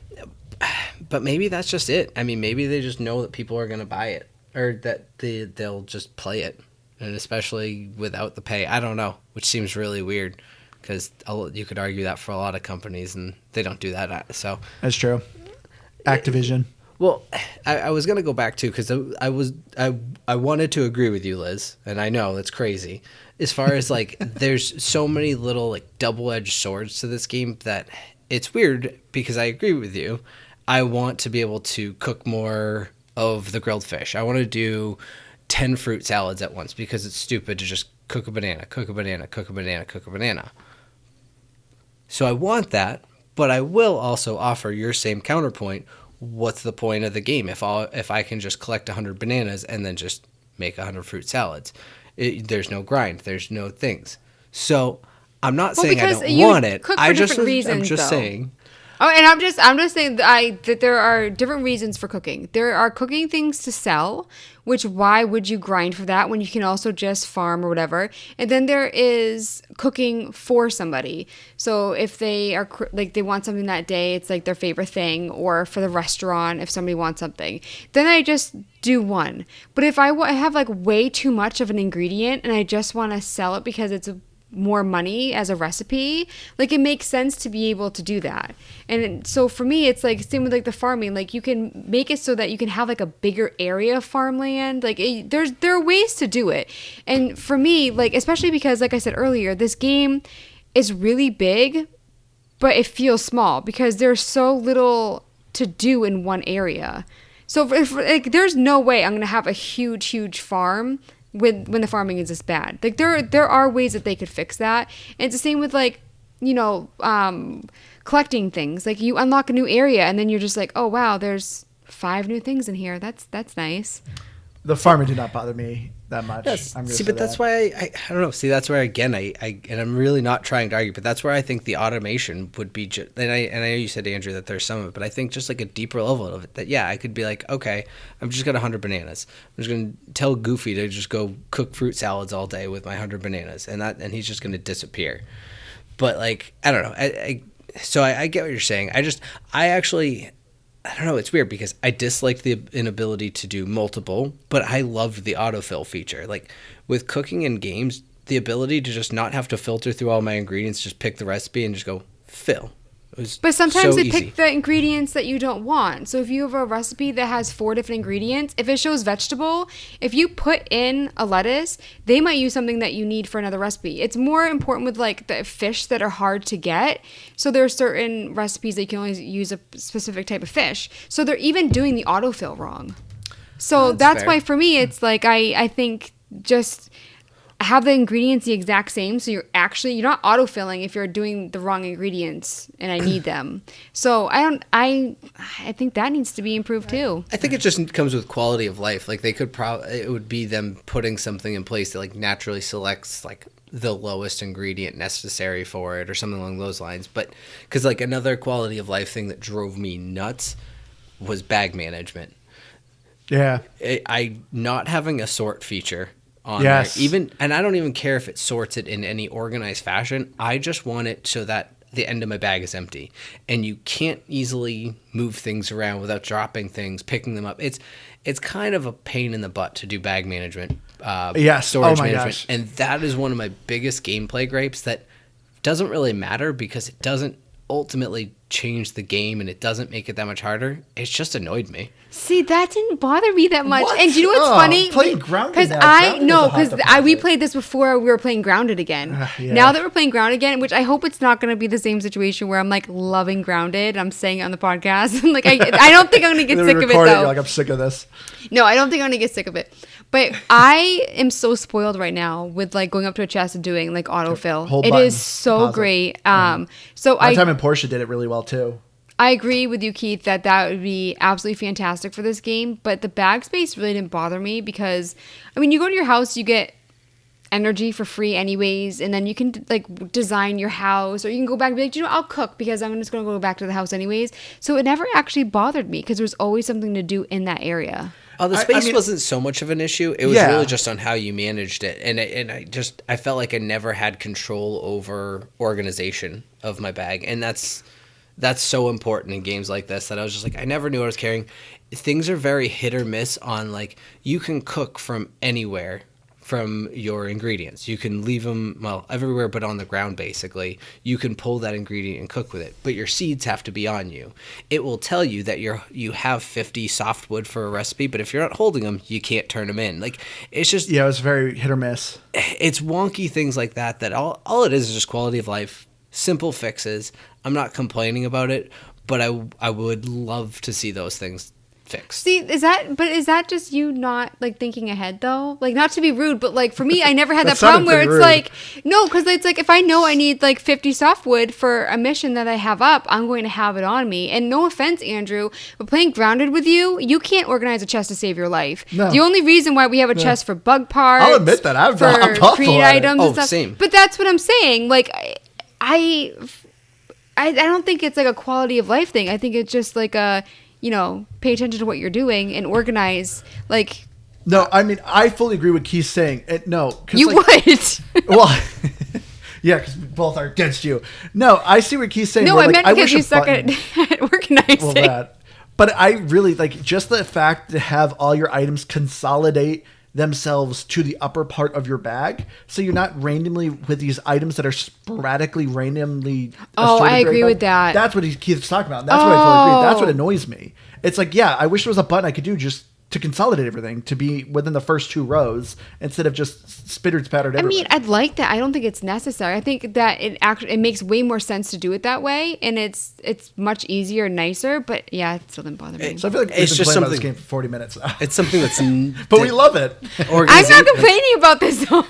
S2: But maybe that's just it. I mean, maybe they just know that people are going to buy it, or that they'll just play it, and especially without the pay. I don't know, which seems really weird, because you could argue that for a lot of companies, and they don't do that. So
S1: that's true. Activision.
S2: Well, I was going to go back too, because I wanted to agree with you, Liz, and I know it's crazy. As far as like, there's so many little like double-edged swords to this game that it's weird, because I agree with you. I want to be able to cook more of the grilled fish. I want to do 10 fruit salads at once, because it's stupid to just cook a banana, cook a banana, cook a banana, cook a banana. So I want that, but I will also offer your same counterpoint. what's the point of the game if I can just collect 100 bananas and then just make 100 fruit salads? There's no grind. There's no things. So I'm not saying I don't want it. I'm just saying.
S3: Oh, and I'm just saying that there are different reasons for cooking. There are cooking things to sell, which why would you grind for that when you can also just farm or whatever? And then there is cooking for somebody. So if they are like they want something that day, it's like their favorite thing, or for the restaurant if somebody wants something, then I just do one. But if I have like way too much of an ingredient and I just want to sell it because it's more money as a recipe, like it makes sense to be able to do that. And so for me, it's like same with like the farming, like you can make it so that you can have like a bigger area of farmland. Like there are ways to do it. And for me, like especially because like I said earlier, this game is really big, but it feels small because there's so little to do in one area. So if like there's no way I'm gonna have a huge farm when the farming is this bad. Like there are ways that they could fix that. And it's the same with like, collecting things. Like you unlock a new area and then you're just like, oh wow, there's 5 new things in here. That's nice.
S1: The farming did not bother me that much.
S2: Yes. That's why I don't know. See, that's where again and I'm really not trying to argue, but that's where I think the automation would be. And I know you said, Andrew, that there's some of it, but I think just like a deeper level of it. That I could be like, okay, I've just got 100 bananas. I'm just gonna tell Goofy to just go cook fruit salads all day with my 100 bananas, and he's just gonna disappear. But like I don't know. So I get what you're saying. I don't know, it's weird because I disliked the inability to do multiple, but I loved the autofill feature. Like with cooking in games, the ability to just not have to filter through all my ingredients, just pick the recipe and just go fill.
S3: But sometimes they pick the ingredients that you don't want. So if you have a recipe that has 4 different ingredients, if it shows vegetable, if you put in a lettuce, they might use something that you need for another recipe. It's more important with like the fish that are hard to get. So there are certain recipes that you can only use a specific type of fish. So they're even doing the autofill wrong. So that's why for me, it's like I think just have the ingredients the exact same, so you're not autofilling if you're doing the wrong ingredients and I need them. So I think that needs to be improved too.
S2: I think it just comes with quality of life. Like they could it would be them putting something in place that like naturally selects like the lowest ingredient necessary for it or something along those lines. But because like another quality of life thing that drove me nuts was bag management.
S1: Yeah.
S2: I not having a sort feature on there. And I don't even care if it sorts it in any organized fashion. I just want it so that the end of my bag is empty. And you can't easily move things around without dropping things, picking them up. It's kind of a pain in the butt to do bag management, storage management. Gosh. And that is one of my biggest gameplay gripes that doesn't really matter because it doesn't ultimately change the game and it doesn't make it that much harder. It's just annoyed me.
S3: See, that didn't bother me that much. What? And you know what's funny?
S1: Playing Grounded
S3: because we played this before we were playing Grounded again. Now that we're playing Grounded again, which I hope it's not going to be the same situation where I'm like loving Grounded. I'm saying it on the podcast. Like I don't think I'm going to get sick of it though.
S1: You're like, I'm sick of this.
S3: No, I don't think I'm going to get sick of it. But I am so spoiled right now with like going up to a chest and doing like autofill. It is so great. So
S1: my time in Porsche did it really well too.
S3: I agree with you, Keith, that would be absolutely fantastic for this game. But the bag space really didn't bother me because, I mean, you go to your house, you get energy for free anyways, and then you can like design your house, or you can go back and be like, I'll cook because I'm just going to go back to the house anyways. So it never actually bothered me because there was always something to do in that area.
S2: Oh, the space wasn't so much of an issue. It was really just on how you managed it. And I felt like I never had control over organization of my bag. And that's so important in games like this that I was just like, I never knew what I was carrying. Things are very hit or miss on like, you can cook from anywhere from your ingredients. You can leave them, well, everywhere but on the ground, basically. You can pull that ingredient and cook with it, but your seeds have to be on you. It will tell you that you have 50 softwood for a recipe, but if you're not holding them, you can't turn them in. Like, it's just...
S1: Yeah, it was very hit or miss.
S2: It's wonky things like that all it is just quality of life, simple fixes. I'm not complaining about it, but I would love to see those things fixed.
S3: See, is that just you not like thinking ahead though? Like, not to be rude, but like for me, I never had that problem where it's
S1: rude.
S3: like, no, because it's like if I know I need like 50 softwood for a mission that I have up, I'm going to have it on me. And no offense, Andrew, but playing Grounded with you can't organize a chest to save your life.
S1: No.
S3: The only reason why we have a chest for bug parts,
S1: I'll admit that I'm
S3: for
S1: awful
S3: creed
S1: at it.
S3: items and stuff.
S2: Same.
S3: But that's what I'm saying. Like, I don't think it's like a quality of life thing. I think it's just like pay attention to what you're doing and organize. Like,
S1: no, I mean, I fully agree with Keith saying. No, cause
S3: you would.
S1: Well, yeah, because we both are against you. No, I see what Keith's saying.
S3: No,
S1: where,
S3: I
S1: like,
S3: meant because
S1: wish
S3: you
S1: a
S3: suck
S1: button-
S3: at organizing.
S1: Well, but I really like just the fact to have all your items consolidate themselves to the upper part of your bag, so you're not randomly with these items that are randomly.
S3: Oh,
S1: assorted
S3: I agree
S1: throughout.
S3: with that.
S1: That's what Keith's talking about. That's what I fully agree. That's what
S3: Oh.
S1: annoys me. It's like, yeah, I wish there was a button I could do just to consolidate everything to be within the first 2 rows instead of just spattered
S3: I
S1: everywhere.
S3: mean, I'd like that. I don't think it's necessary. I think that it makes way more sense to do it that way, and it's much easier and nicer. But yeah, it still didn't bother me.
S1: So I feel like we've
S2: It's
S1: been
S2: just
S1: playing about this
S2: something-
S1: game for 40 minutes now.
S2: It's something that's
S1: But we love it.
S3: I'm not complaining about this. Though.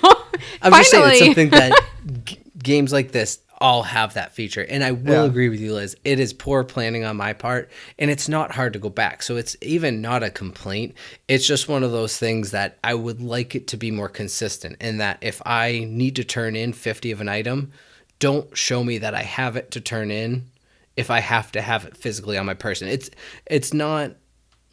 S2: I'm
S3: Finally.
S2: just saying it's something that games like this all have that feature. And I will agree with you, Liz. It is poor planning on my part, and it's not hard to go back. So it's even not a complaint. It's just one of those things that I would like it to be more consistent, in that if I need to turn in 50 of an item, don't show me that I have it to turn in if I have to have it physically on my person. It's not,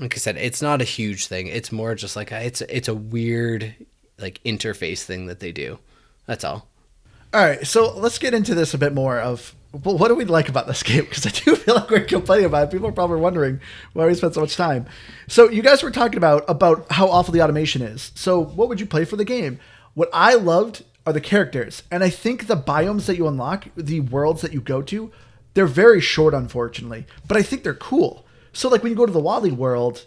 S2: like I said, it's not a huge thing. It's more just like it's a weird like interface thing that they do. That's all.
S1: All right, so let's get into this a bit more of, well, what do we like about this game? Because I do feel like we're complaining about it. People are probably wondering why we spent so much time. So you guys were talking about how awful the automation is. So what would you play for the game? What I loved are the characters. And I think the biomes that you unlock, the worlds that you go to, they're very short, unfortunately. But I think they're cool. So like when you go to the Wally world,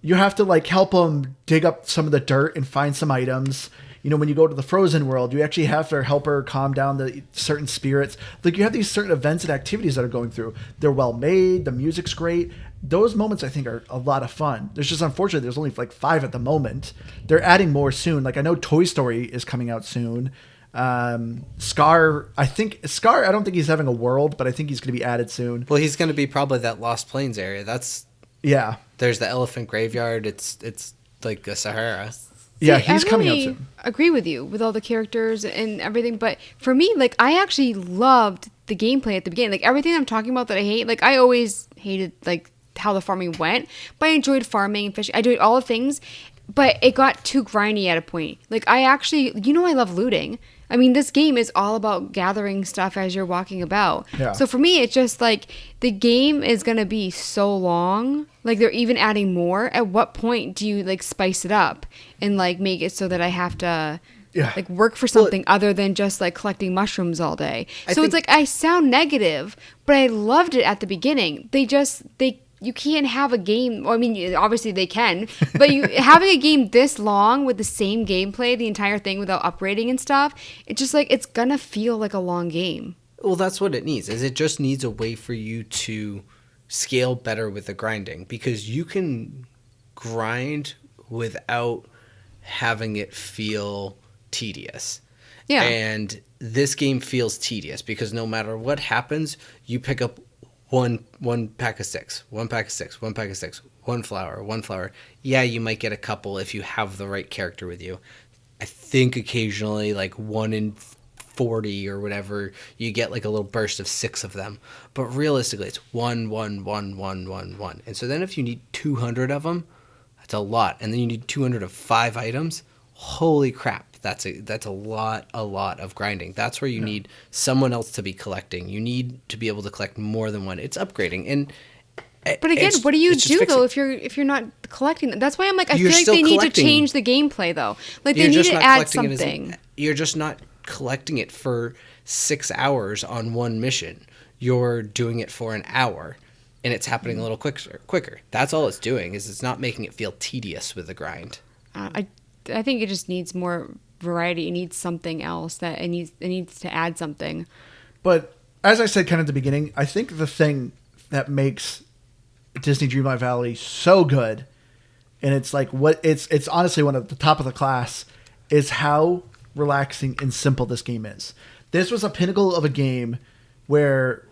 S1: you have to like help them dig up some of the dirt and find some items. You know, when you go to the Frozen world, you actually have to help her calm down the certain spirits. Like you have these certain events and activities that are going through. They're well made. The music's great. Those moments I think are a lot of fun. There's just, unfortunately, there's only like 5 at the moment. They're adding more soon. Like I know Toy Story is coming out soon. Scar, I don't think he's having a world, but I think he's going to be added soon.
S2: Well, he's going to be probably that Lost Plains area. There's the elephant graveyard. It's like the Sahara.
S1: Yeah,
S3: See,
S1: he's coming out
S3: really
S1: soon.
S3: Agree with you with all the characters and everything, but for me, like I actually loved the gameplay at the beginning. Like everything I'm talking about that I hate, like I always hated like how the farming went, but I enjoyed farming and fishing. I enjoyed all the things, but it got too grindy at a point. Like I actually, I love looting. I mean, this game is all about gathering stuff as you're walking about.
S1: Yeah.
S3: So for me, it's just like the game is going to be so long. Like they're even adding more. At what point do you like spice it up and like make it so that I have to like work for something other than just like collecting mushrooms all day? So it's like I sound negative, but I loved it at the beginning. You can't have a game. Well, I mean, obviously they can, but having a game this long with the same gameplay, the entire thing without upgrading and stuff, it's just like it's gonna feel like a long game.
S2: Well, that's what it needs. Is it just needs a way for you to scale better with the grinding, because you can grind without having it feel tedious.
S3: Yeah.
S2: And this game feels tedious because no matter what happens, you pick up one pack of six, one flower. Yeah, you might get a couple if you have the right character with you. I think occasionally, like 1 in 40 or whatever, you get like a little burst of 6 of them. But realistically, it's 1. And so then if you need 200 of them, that's a lot. And then you need 200 of 5 items. Holy crap. That's a lot of grinding. That's where you need someone else to be collecting. You need to be able to collect more than one. It's upgrading. And
S3: but again, what do you do though if you're not collecting them? That's why I'm like, I feel like they need to change the gameplay though. Like they need to add something.
S2: You're just not collecting it for 6 hours on one mission. You're doing it for an hour, and it's happening a little quicker. That's all it's doing. Is it's not making it feel tedious with the grind.
S3: I think it just needs more variety. It needs something else. That it needs to add something.
S1: But as I said kind of at the beginning, I think the thing that makes Disney Dreamlight Valley so good, and it's like it's honestly one of the top of the class, is how relaxing and simple this game is. This was a pinnacle of a game where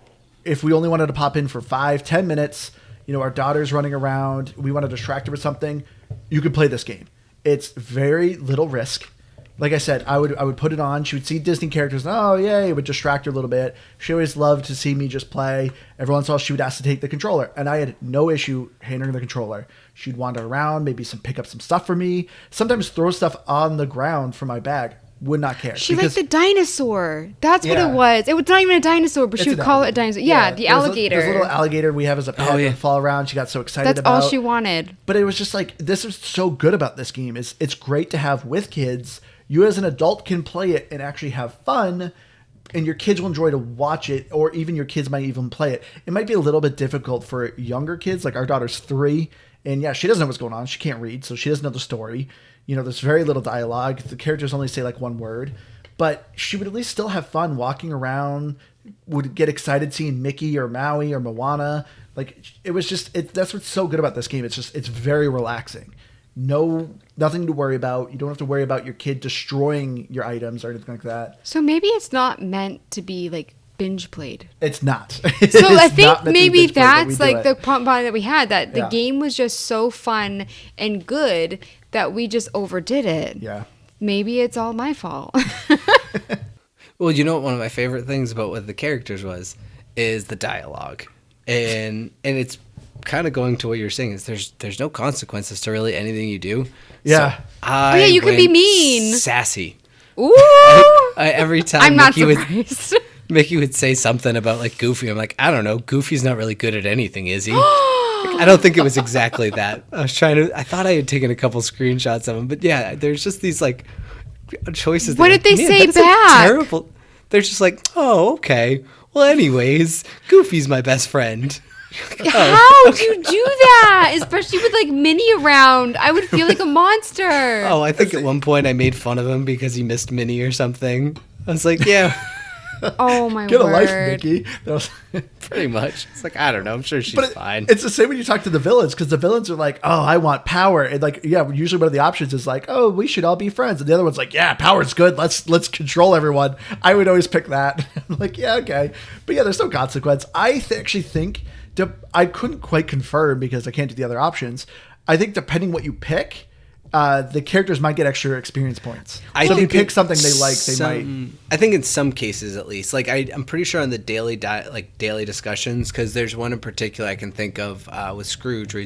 S1: if we only wanted to pop in for 5-10 minutes, our daughter's running around, we want to distract her with something, you could play this game. It's very little risk. Like I said, I would put it on. She would see Disney characters. Oh, yay. It would distract her a little bit. She always loved to see me just play. Every once in a while, she would ask to take the controller. And I had no issue handing her the controller. She'd wander around, maybe pick up some stuff for me. Sometimes throw stuff on the ground from my bag. Would not care.
S3: She liked the dinosaur. That's what it was. It was not even a dinosaur, but she would call it a dinosaur. Yeah, the alligator.
S1: There's a little alligator we have as a pet that fall around. She got so excited about.
S3: That's all she wanted.
S1: But it was just like, this is so good about this game. It's great to have with kids. You as an adult can play it and actually have fun, and your kids will enjoy to watch it, or even your kids might even play it. It might be a little bit difficult for younger kids. Like our daughter's 3, and yeah, she doesn't know what's going on. She can't read, so she doesn't know the story. There's very little dialogue. The characters only say like one word, but she would at least still have fun walking around, would get excited seeing Mickey or Maui or Moana. Like it was just, that's what's so good about this game. It's very relaxing. Nothing to worry about. You don't have to worry about your kid destroying your items or anything like that.
S3: So maybe it's not meant to be like binge played.
S1: It's not.
S3: So I think maybe that's like the problem that we had, that the game was just so fun and good that we just overdid it.
S1: Yeah.
S3: Maybe it's all my fault.
S2: Well, what one of my favorite things about what the characters is the dialogue. And it's kind of going to what you're saying, is there's no consequences to really anything you do.
S1: Yeah.
S2: So
S3: you can be mean.
S2: Sassy.
S3: Ooh.
S2: Every time
S3: I'm not surprised.
S2: Mickey would say something about like Goofy. I'm like, I don't know. Goofy's not really good at anything, is he? I don't think it was exactly that. I thought I had taken a couple screenshots of him, but yeah, there's just these like choices.
S3: What did they say back?
S2: Terrible. They're just like, oh, okay. Well, anyways, Goofy's my best friend.
S3: How do you do that? Especially with like Minnie around. I would feel like a monster.
S2: Oh, I think at one point I made fun of him because he missed Minnie or something. I was like, yeah.
S3: Oh my
S1: Get
S3: word.
S1: a life, Mickey.
S2: Pretty much. It's like, I don't know. I'm sure she's fine.
S1: It's the same when you talk to the villains, because the villains are like, oh, I want power. And like, yeah, usually one of the options is like, oh, we should all be friends. And the other one's like, yeah, power's good. Let's control everyone. I would always pick that. I'm like, yeah, okay. But yeah, there's no consequence. I actually think, I couldn't quite confirm because I can't do the other options. I think depending what you pick, the characters might get extra experience points. So if you pick something they like, they might.
S2: I think in some cases, at least, like I'm pretty sure on the daily discussions, because there's one in particular I can think of with Scrooge, where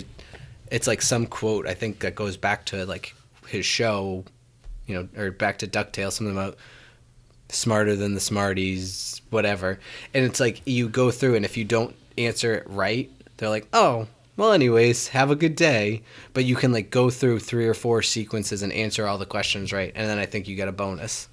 S2: it's like some quote I think that goes back to like his show, or back to DuckTales, something about smarter than the Smarties, whatever. And it's like you go through, and if you don't answer it right, they're like, oh, well, anyways, have a good day. But you can like go through 3 or 4 sequences and answer all the questions right, and then I think you get a bonus.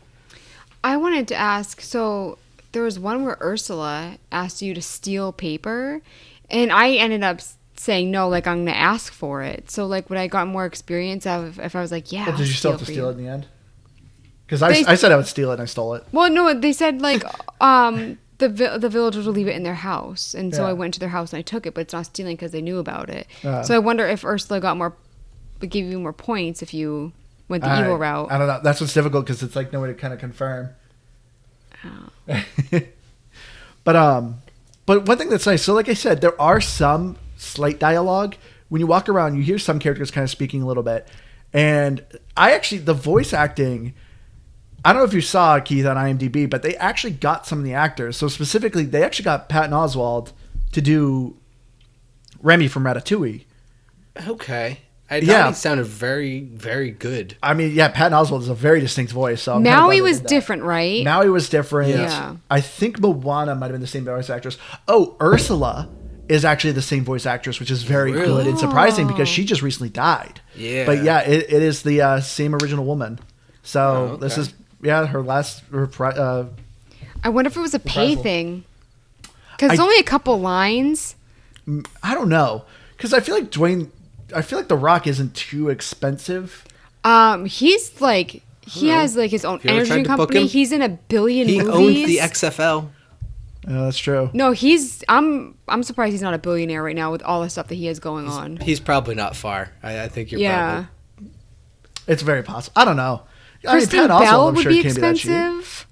S3: I wanted to ask, so there was one where Ursula asked you to steal paper, and I ended up saying no, like I'm gonna ask for it. So like, would I got more experience if I was like, yeah?
S1: Well, did you still have to steal it in the end? Because I said I would steal it and I stole it.
S3: Well, no, they said like the villagers would leave it in their house, and so I went to their house and I took it, but it's not stealing because they knew about it. So I wonder if Ursula would give you more points if you went the evil route.
S1: I don't know. That's what's difficult because it's like no way to kind of confirm. Oh. But one thing that's nice. So like I said, there are some slight dialogue. When you walk around, you hear some characters kind of speaking a little bit, and the voice acting. I don't know if you saw, Keith, on IMDb, but they actually got some of the actors. So specifically, they actually got Patton Oswalt to do Remy from Ratatouille.
S2: Okay. I thought he sounded very, very good.
S1: I mean, yeah, Patton Oswalt is a very distinct voice. So
S3: Maui was different, right?
S1: Maui was different.
S3: Yeah.
S1: I think Moana might have been the same voice actress. Oh, Ursula is actually the same voice actress, which is very good and surprising because she just recently died.
S2: Yeah.
S1: But yeah, it is the same original woman. So this is... Yeah, her last...
S3: I wonder if it was a pay thing. Because it's only a couple lines.
S1: I don't know. Because I feel like The Rock isn't too expensive.
S3: He's like... He has like his own energy company. He's in a billion movies.
S2: He owns the XFL.
S1: That's true.
S3: No, I'm surprised he's not a billionaire right now with all the stuff that he has going on.
S2: He's probably not far. I think you're probably...
S1: It's very possible. I don't know.
S3: Kristen Bell would be expensive.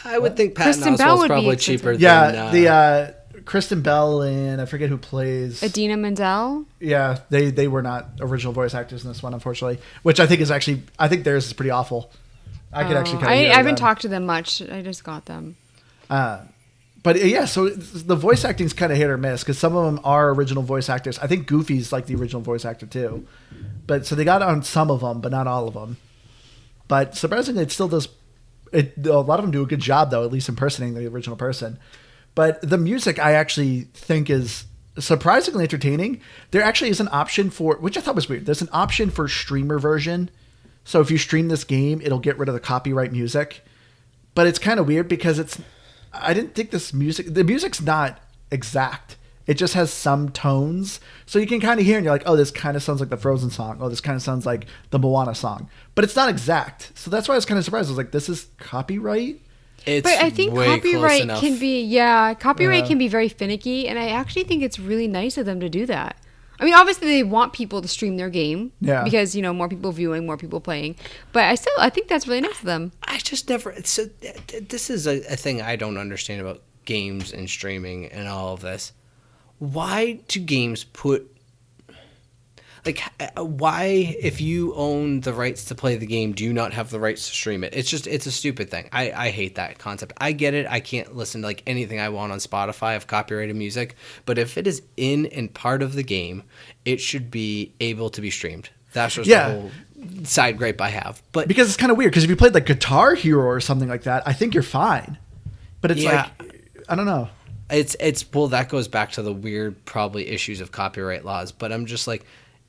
S2: I would think Patton Oswalt's probably cheaper than...
S1: Yeah, Kristen Bell and I forget who plays...
S3: Idina Menzel?
S1: Yeah, they were not original voice actors in this one, unfortunately. Which I think is actually... I think theirs is pretty awful. I could actually kind of
S3: I haven't talked to them much. I just got them.
S1: But yeah, so the voice acting's kind of hit or miss because some of them are original voice actors. I think Goofy's like the original voice actor too. But so they got on some of them, but not all of them. But surprisingly, it still does. A lot of them do a good job, though, at least impersonating the original person. But the music, I actually think, is surprisingly entertaining. There actually is an option for, which I thought was weird. There's an option for streamer version. So if you stream this game, it'll get rid of the copyright music. But it's kind of weird because I didn't think the music's not exact. It just has some tones. So you can kind of hear and you're like, oh, this kind of sounds like the Frozen song. Oh, this kind of sounds like the Moana song. But it's not exact. So that's why I was kind of surprised. I was like, this is copyright?
S3: But I think copyright can be very finicky. And I actually think it's really nice of them to do that. I mean, obviously they want people to stream their game because, more people viewing, more people playing. But I think that's really nice of them.
S2: I just never... So this is a thing I don't understand about games and streaming and all of this. Why do games put... Like, why, if you own the rights to play the game, do you not have the rights to stream it? It's a stupid thing. I hate that concept. I get it. I can't listen to, like, anything I want on Spotify of copyrighted music. But if it is in and part of the game, it should be able to be streamed. That's just the whole side gripe I have. But
S1: because it's kind of weird. Because if you played, like, Guitar Hero or something like that, I think you're fine. But it's like, I don't know.
S2: Well, that goes back to the weird, probably, issues of copyright laws. But I'm just like...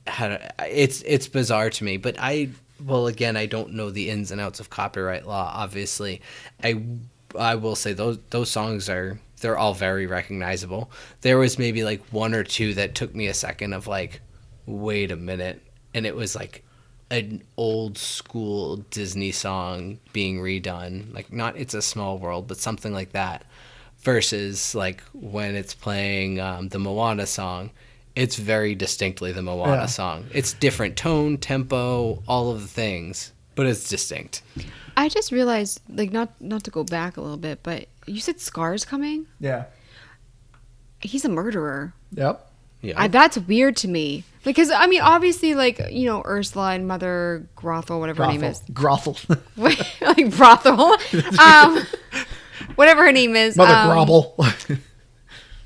S2: It's bizarre to me, but again, I don't know the ins and outs of copyright law. Obviously, I will say those songs they're all very recognizable. There was maybe like one or two that took me a second of like, wait a minute, and it was like an old school Disney song being redone, like not It's a Small World, but something like that, versus like when it's playing the Moana song. It's very distinctly the Moana song. It's different tone, tempo, all of the things, but it's distinct.
S3: I just realized, like, not to go back a little bit, but you said Scar's coming?
S1: Yeah.
S3: He's a murderer.
S1: Yep.
S2: Yeah.
S3: That's weird to me. Because, I mean, obviously, like, Ursula and Mother Gothel, whatever her name is.
S1: Grothel.
S3: Like, brothel. Whatever her name is.
S1: Mother Grobble.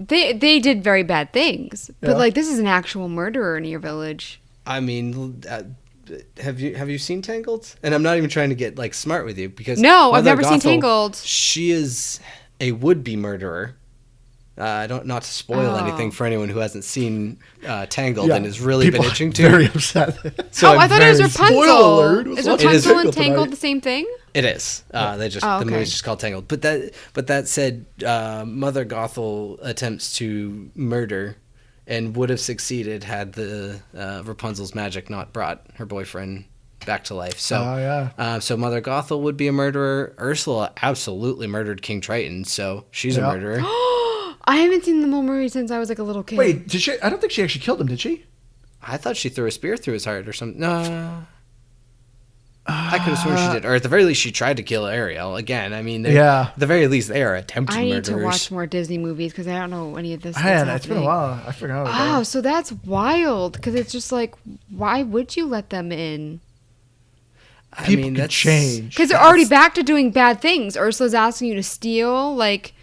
S3: They did very bad things, but like this is an actual murderer in your village.
S2: I mean, have you seen Tangled? And I'm not even trying to get like smart with you because
S3: I've never seen Tangled.
S2: She is a would-be murderer. Not to spoil anything for anyone who hasn't seen Tangled and has really been itching to.
S1: Very upset.
S3: So I thought it was Rapunzel. Is Rapunzel and Tangled the same thing?
S2: It is. The movie's just called Tangled. But that said, Mother Gothel attempts to murder, and would have succeeded had the Rapunzel's magic not brought her boyfriend back to life. So, so Mother Gothel would be a murderer. Ursula absolutely murdered King Triton, so she's a murderer.
S3: I haven't seen the whole movie since I was like a little kid.
S1: Wait, did she? I don't think she actually killed him, did she?
S2: I thought she threw a spear through his heart or something. No. I could have sworn she did. Or at the very least, she tried to kill Ariel. Again, I mean, at the very least, they are attempted murderers.
S3: I need to watch more Disney movies because I don't know any of this.
S1: It's been a while. I forgot about that.
S3: Oh, so that's wild because it's just like, why would you let them in?
S1: People can change.
S3: Because they're already back to doing bad things. Ursula's asking you to steal. Like,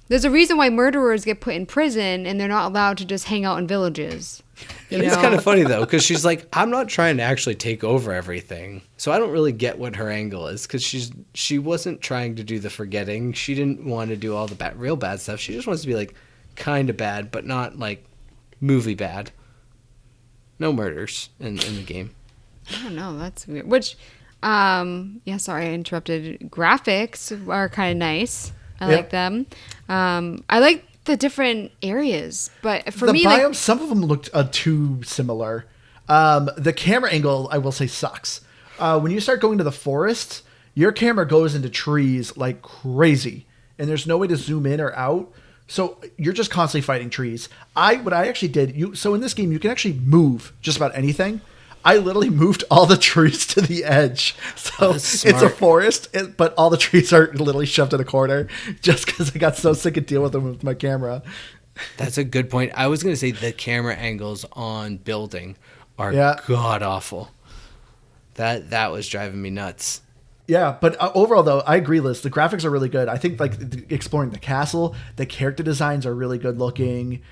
S3: there's a reason why murderers get put in prison and they're not allowed to just hang out in villages.
S2: It's kind of funny, though, because she's like, I'm not trying to actually take over everything. So I don't really get what her angle is, because she wasn't trying to do the forgetting. She didn't want to do all the real bad stuff. She just wants to be, like, kind of bad, but not, like, movie bad. No murders in the game.
S3: I don't know. That's weird. Which, sorry, I interrupted. Graphics are kind of nice. I like them. I like the different areas, but for me,
S1: biomes, some of them looked too similar. The camera angle, I will say, sucks. When you start going to the forest, your camera goes into trees like crazy. and there's no way to zoom in or out. So you're just constantly fighting trees. What I actually did, so in this game, you can actually move just about anything. I literally moved all the trees to the edge. So it's a forest, but all the trees are literally shoved in a corner just because I got so sick of dealing with them with my camera.
S2: That's a good point. I was going to say the camera angles on building are god awful. That was driving me nuts.
S1: Yeah, but overall, though, I agree, Liz. The graphics are really good. I think like exploring the castle, the character designs are really good looking.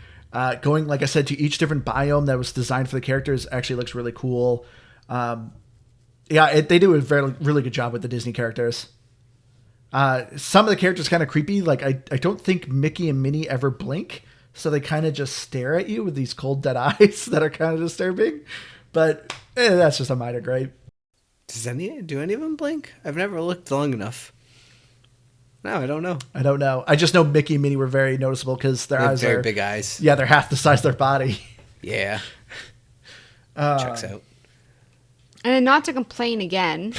S1: Going, like I said, to each different biome that was designed for the characters actually looks really cool. They do a really good job with the Disney characters. Some of the characters kind of creepy. Like I don't think Mickey and Minnie ever blink, so they kind of just stare at you with these cold dead eyes that are kind of disturbing. But that's just a minor gripe.
S2: Do any of them blink? I've never looked long enough. No, I don't know. I just know Mickey and Minnie were very noticeable because their eyes are very big eyes.
S1: Yeah, they're half the size of their body.
S2: Yeah. Checks out.
S3: And not to complain again,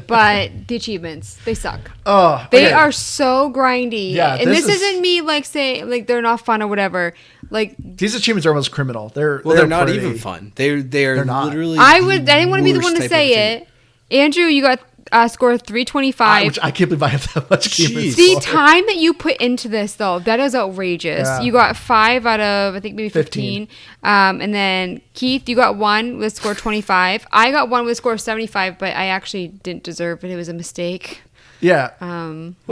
S3: but the achievements, they suck.
S1: Oh,
S3: they are so grindy.
S1: Yeah,
S3: and this isn't me saying they're not fun or whatever. Like
S1: these achievements are almost criminal. They're
S2: not even fun. They're literally.
S3: I didn't want to be the one to say it. Andrew, you got score 325.
S1: Which I can't believe I have that much achievements.
S3: The time that you put into this, though, that is outrageous.
S1: Yeah.
S3: You got 5 out of, I think, maybe 15. And then, Keith, you got 1 with score 25. I got 1 with score 75, but I actually didn't deserve it. It was a mistake.
S1: Yeah.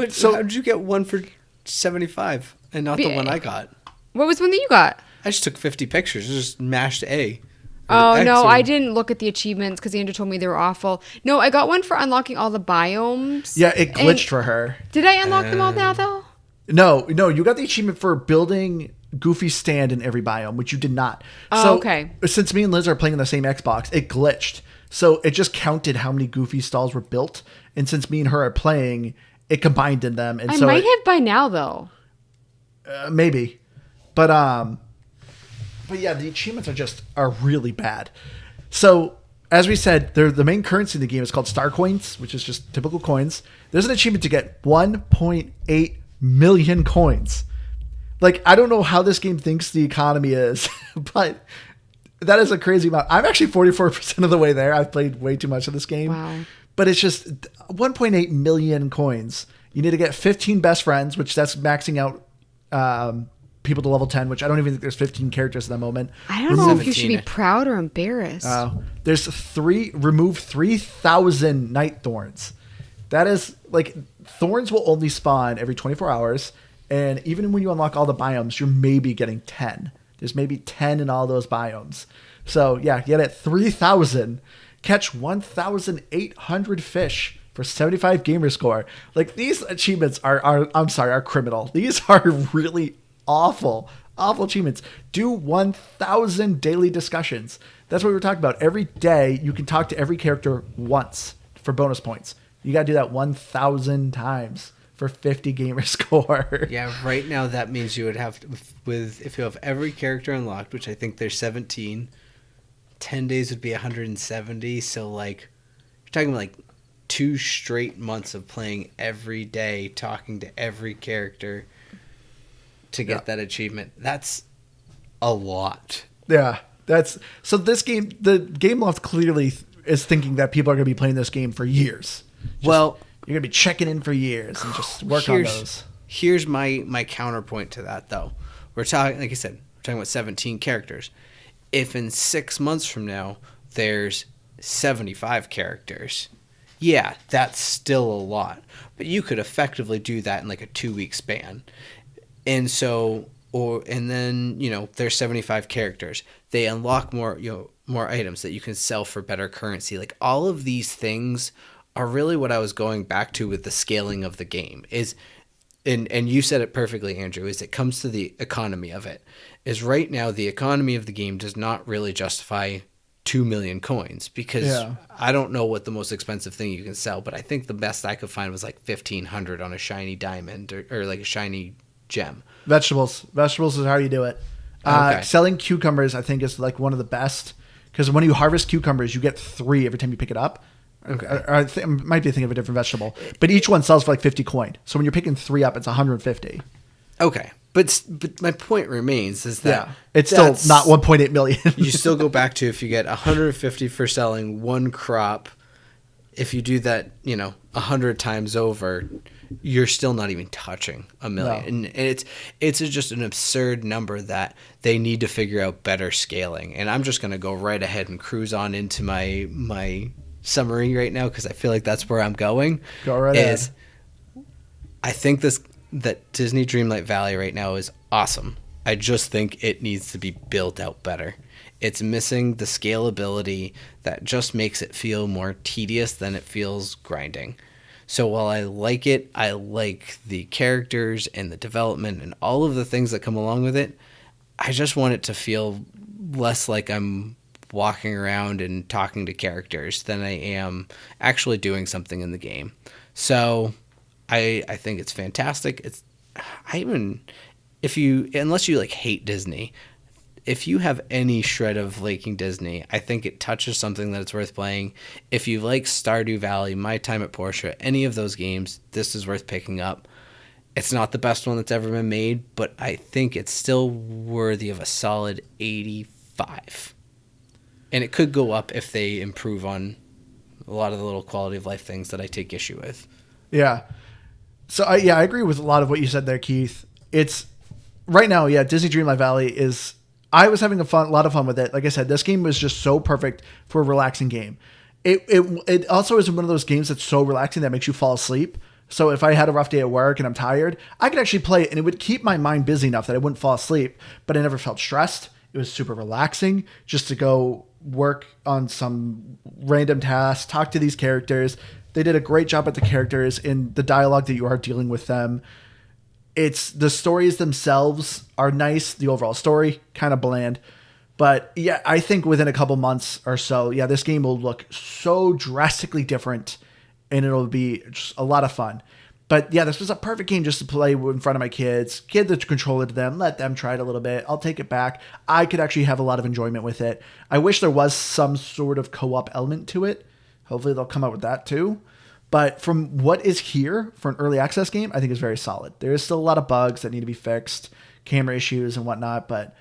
S2: So how did you get 1 for 75 and not the one I got?
S3: What was the one that you got?
S2: I just took 50 pictures. Just mashed A.
S3: Oh, no, I didn't look at the achievements because Andrew told me they were awful. No, I got 1 for unlocking all the biomes.
S1: Yeah, it glitched for her.
S3: Did I unlock them all now, though?
S1: No, you got the achievement for building Goofy's stand in every biome, which you did not.
S3: Oh, okay.
S1: Since me and Liz are playing on the same Xbox, it glitched. So it just counted how many Goofy stalls were built. And since me and her are playing, it combined in them. And
S3: I might have by now, though.
S1: Maybe. But yeah, the achievements are really bad. So, as we said, the main currency in the game is called Star Coins, which is just typical coins. There's an achievement to get 1.8 million coins. Like, I don't know how this game thinks the economy is, but that is a crazy amount. I'm actually 44% of the way there. I've played way too much of this game.
S3: Wow.
S1: But it's just 1.8 million coins. You need to get 15 best friends, which that's maxing out people to level 10, which I don't even think there's 15 characters at the moment.
S3: I don't know if you should be proud or embarrassed.
S1: There's remove 3,000 night thorns. That is like thorns will only spawn every 24 hours. And even when you unlock all the biomes, you're maybe getting 10. There's maybe 10 in all those biomes. So yeah, get at 3,000, catch 1,800 fish for 75 gamer score. Like these achievements are criminal. These are really awful achievements. Do 1,000 daily discussions. That's what we were talking about. Every day you can talk to every character once for bonus points. You got to do that 1,000 times for 50 gamer score.
S2: Yeah, right now that means you would have to, if you have every character unlocked, which I think there's 17, 10 days would be 170. So like you're talking about like 2 straight months of playing every day, talking to every character to get that achievement. That's a lot.
S1: Yeah, so this game, the Gameloft clearly is thinking that people are going to be playing this game for years. You're going to be checking in for years and just work on those.
S2: Here's my counterpoint to that, though. We're talking, like I said, we're talking about 17 characters. If in 6 months from now there's 75 characters, yeah, that's still a lot. But you could effectively do that in like a 2-week span. And so, and then, there's 75 characters. They unlock more items that you can sell for better currency. Like all of these things are really what I was going back to with the scaling of the game and you said it perfectly, Andrew, is it comes to the economy of it. Is right now the economy of the game does not really justify 2 million coins because I don't know what the most expensive thing you can sell, but I think the best I could find was like 1,500 on a shiny diamond or like a shiny gem.
S1: Vegetables is how you do it.
S2: Okay.
S1: Selling cucumbers I think is like one of the best because when you harvest cucumbers you get 3 every time you pick it up. Okay. I might be thinking of a different vegetable. But each one sells for like 50 coin. So when you're picking 3 up, it's 150.
S2: Okay. But my point remains is that
S1: it's still not 1.8 million.
S2: You still go back to if you get 150 for selling one crop, if you do that, 100 times over, you're still not even touching a million. No. And it's just an absurd number that they need to figure out better scaling. And I'm just going to go right ahead and cruise on into my summary right now because I feel like that's where I'm going.
S1: Go right ahead.
S2: I think that Disney Dreamlight Valley right now is awesome. I just think it needs to be built out better. It's missing the scalability that just makes it feel more tedious than it feels grinding. So while I like it, I like the characters and the development and all of the things that come along with it. I just want it to feel less like I'm walking around and talking to characters than I am actually doing something in the game. So I think it's fantastic. Unless you like hate Disney, if you have any shred of liking Disney, I think it touches something that it's worth playing. If you like Stardew Valley, My Time at Portia, any of those games, this is worth picking up. It's not the best one that's ever been made, but I think it's still worthy of a solid 85. And it could go up if they improve on a lot of the little quality of life things that I take issue with.
S1: Yeah. So I agree with a lot of what you said there, Keith. It's right now, Disney Dreamlight Valley is. I was having a lot of fun with it. Like I said, this game was just so perfect for a relaxing game. It also is one of those games that's so relaxing that makes you fall asleep. So if I had a rough day at work and I'm tired, I could actually play it and it would keep my mind busy enough that I wouldn't fall asleep, but I never felt stressed. It was super relaxing just to go work on some random tasks, talk to these characters. They did a great job at the characters in the dialogue that you are dealing with them. It's the stories themselves are nice. The overall story kind of bland, but yeah, I think within a couple months or so, this game will look so drastically different and it'll be just a lot of fun. But yeah, this was a perfect game just to play in front of my kids, give the controller to them, let them try it a little bit. I'll take it back. I could actually have a lot of enjoyment with it. I wish there was some sort of co-op element to it. Hopefully they'll come out with that too. But from what is here for an early access game, I think is very solid. There is still a lot of bugs that need to be fixed, camera issues and whatnot, but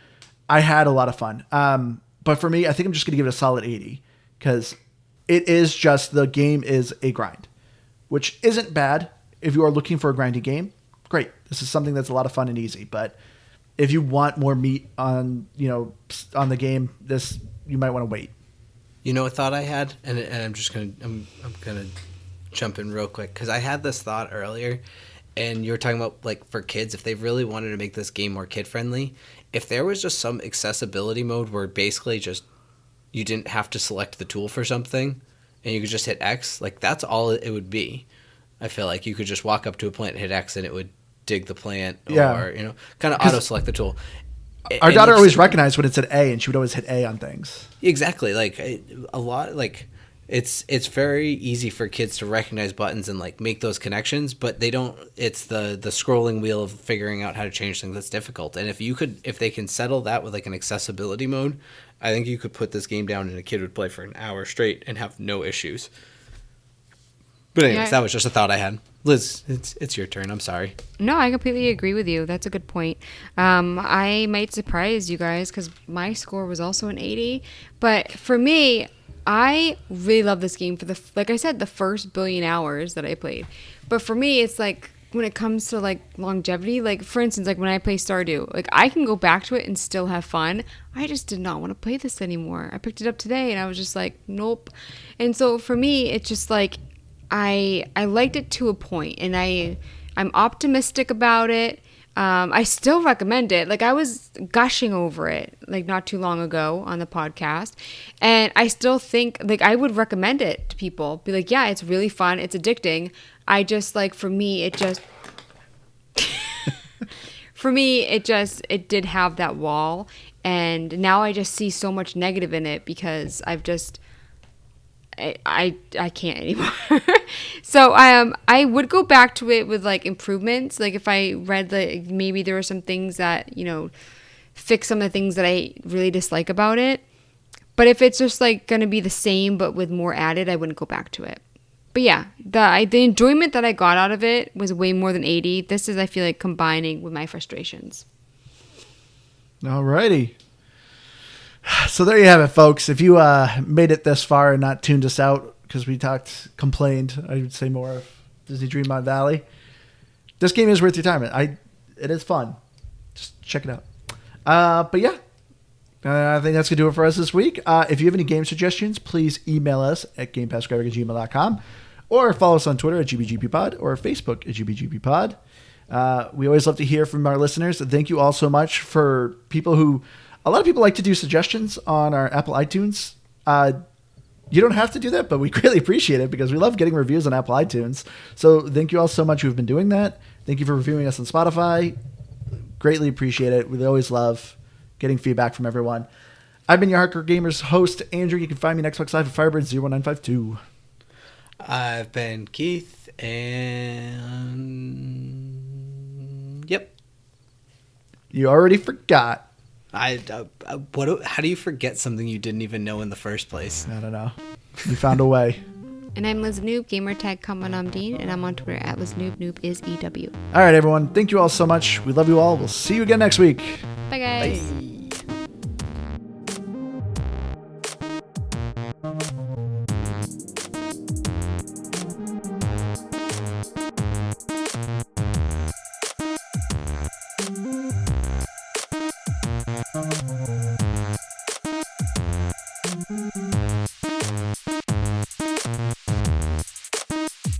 S1: I had a lot of fun. But for me, I think I'm just going to give it a solid 80 because it is just the game is a grind, which isn't bad. If you are looking for a grindy game, great. This is something that's a lot of fun and easy. But if you want more meat on the game, you might want to wait.
S2: You know, a thought I had, and I'm just I'm gonna jump in real quick because I had this thought earlier, and you were talking about like for kids, if they really wanted to make this game more kid friendly, if there was just some accessibility mode where basically just you didn't have to select the tool for something, and you could just hit X, like that's all it would be. I feel like you could just walk up to a plant and hit X, and it would dig the plant, or kind of auto select the tool.
S1: Our daughter always recognized when it said A, and she would always hit A on things.
S2: Exactly, like a lot, like it's very easy for kids to recognize buttons and like make those connections, but they don't. It's the scrolling wheel of figuring out how to change things that's difficult. And if they can settle that with like an accessibility mode, I think you could put this game down and a kid would play for an hour straight and have no issues. But anyways, that was just a thought I had. Liz, it's your turn. I'm sorry.
S3: No, I completely agree with you. That's a good point. I might surprise you guys because my score was also an 80. But for me, I really love this game for like I said, the first billion hours that I played. But for me, it's like when it comes to like longevity, like for instance, like when I play Stardew, like I can go back to it and still have fun. I just did not want to play this anymore. I picked it up today and I was just like, nope. And so for me, it's just like, I liked it to a point, and I'm optimistic about it. I still recommend it. Like I was gushing over it like not too long ago on the podcast, and I still think like I would recommend it to people. Be like, yeah, it's really fun. It's addicting. I just like for me it did have that wall, and now I just see so much negative in it because I've just. I can't anymore. So I would go back to it with like improvements. Like if I read that maybe there were some things that fix some of the things that I really dislike about it. But if it's just like going to be the same but with more added, I wouldn't go back to it. But yeah, the enjoyment that I got out of it was way more than 80. This is, I feel like, combining with my frustrations.
S1: Alrighty. So there you have it, folks. If you made it this far and not tuned us out because we complained, I would say more of Disney Dreamlight Valley. This game is worth your time. It is fun. Just check it out. But yeah, I think that's going to do it for us this week. If you have any game suggestions, please email us at gamepassgraphic@gmail.com or follow us on Twitter at GBGPpod or Facebook at GBGPpod. We always love to hear from our listeners. Thank you all so much for people who... A lot of people like to do suggestions on our Apple iTunes. You don't have to do that, but we greatly appreciate it because we love getting reviews on Apple iTunes. So thank you all so much who've been doing that. Thank you for reviewing us on Spotify. Greatly appreciate it. We always love getting feedback from everyone. I've been your Hardcore Gamers host, Andrew. You can find me next Xbox Live at Firebird01952.
S2: I've been Keith, and yep.
S1: You already forgot.
S2: How do you forget something you didn't even know in the first place?
S1: I don't know. You found a way.
S3: And I'm Liz Noob, gamertag Dean, and I'm on Twitter at Liz Noob. Noob is EW.
S1: All right, everyone. Thank you all so much. We love you all. We'll see you again next week.
S3: Bye, guys.
S2: Bye.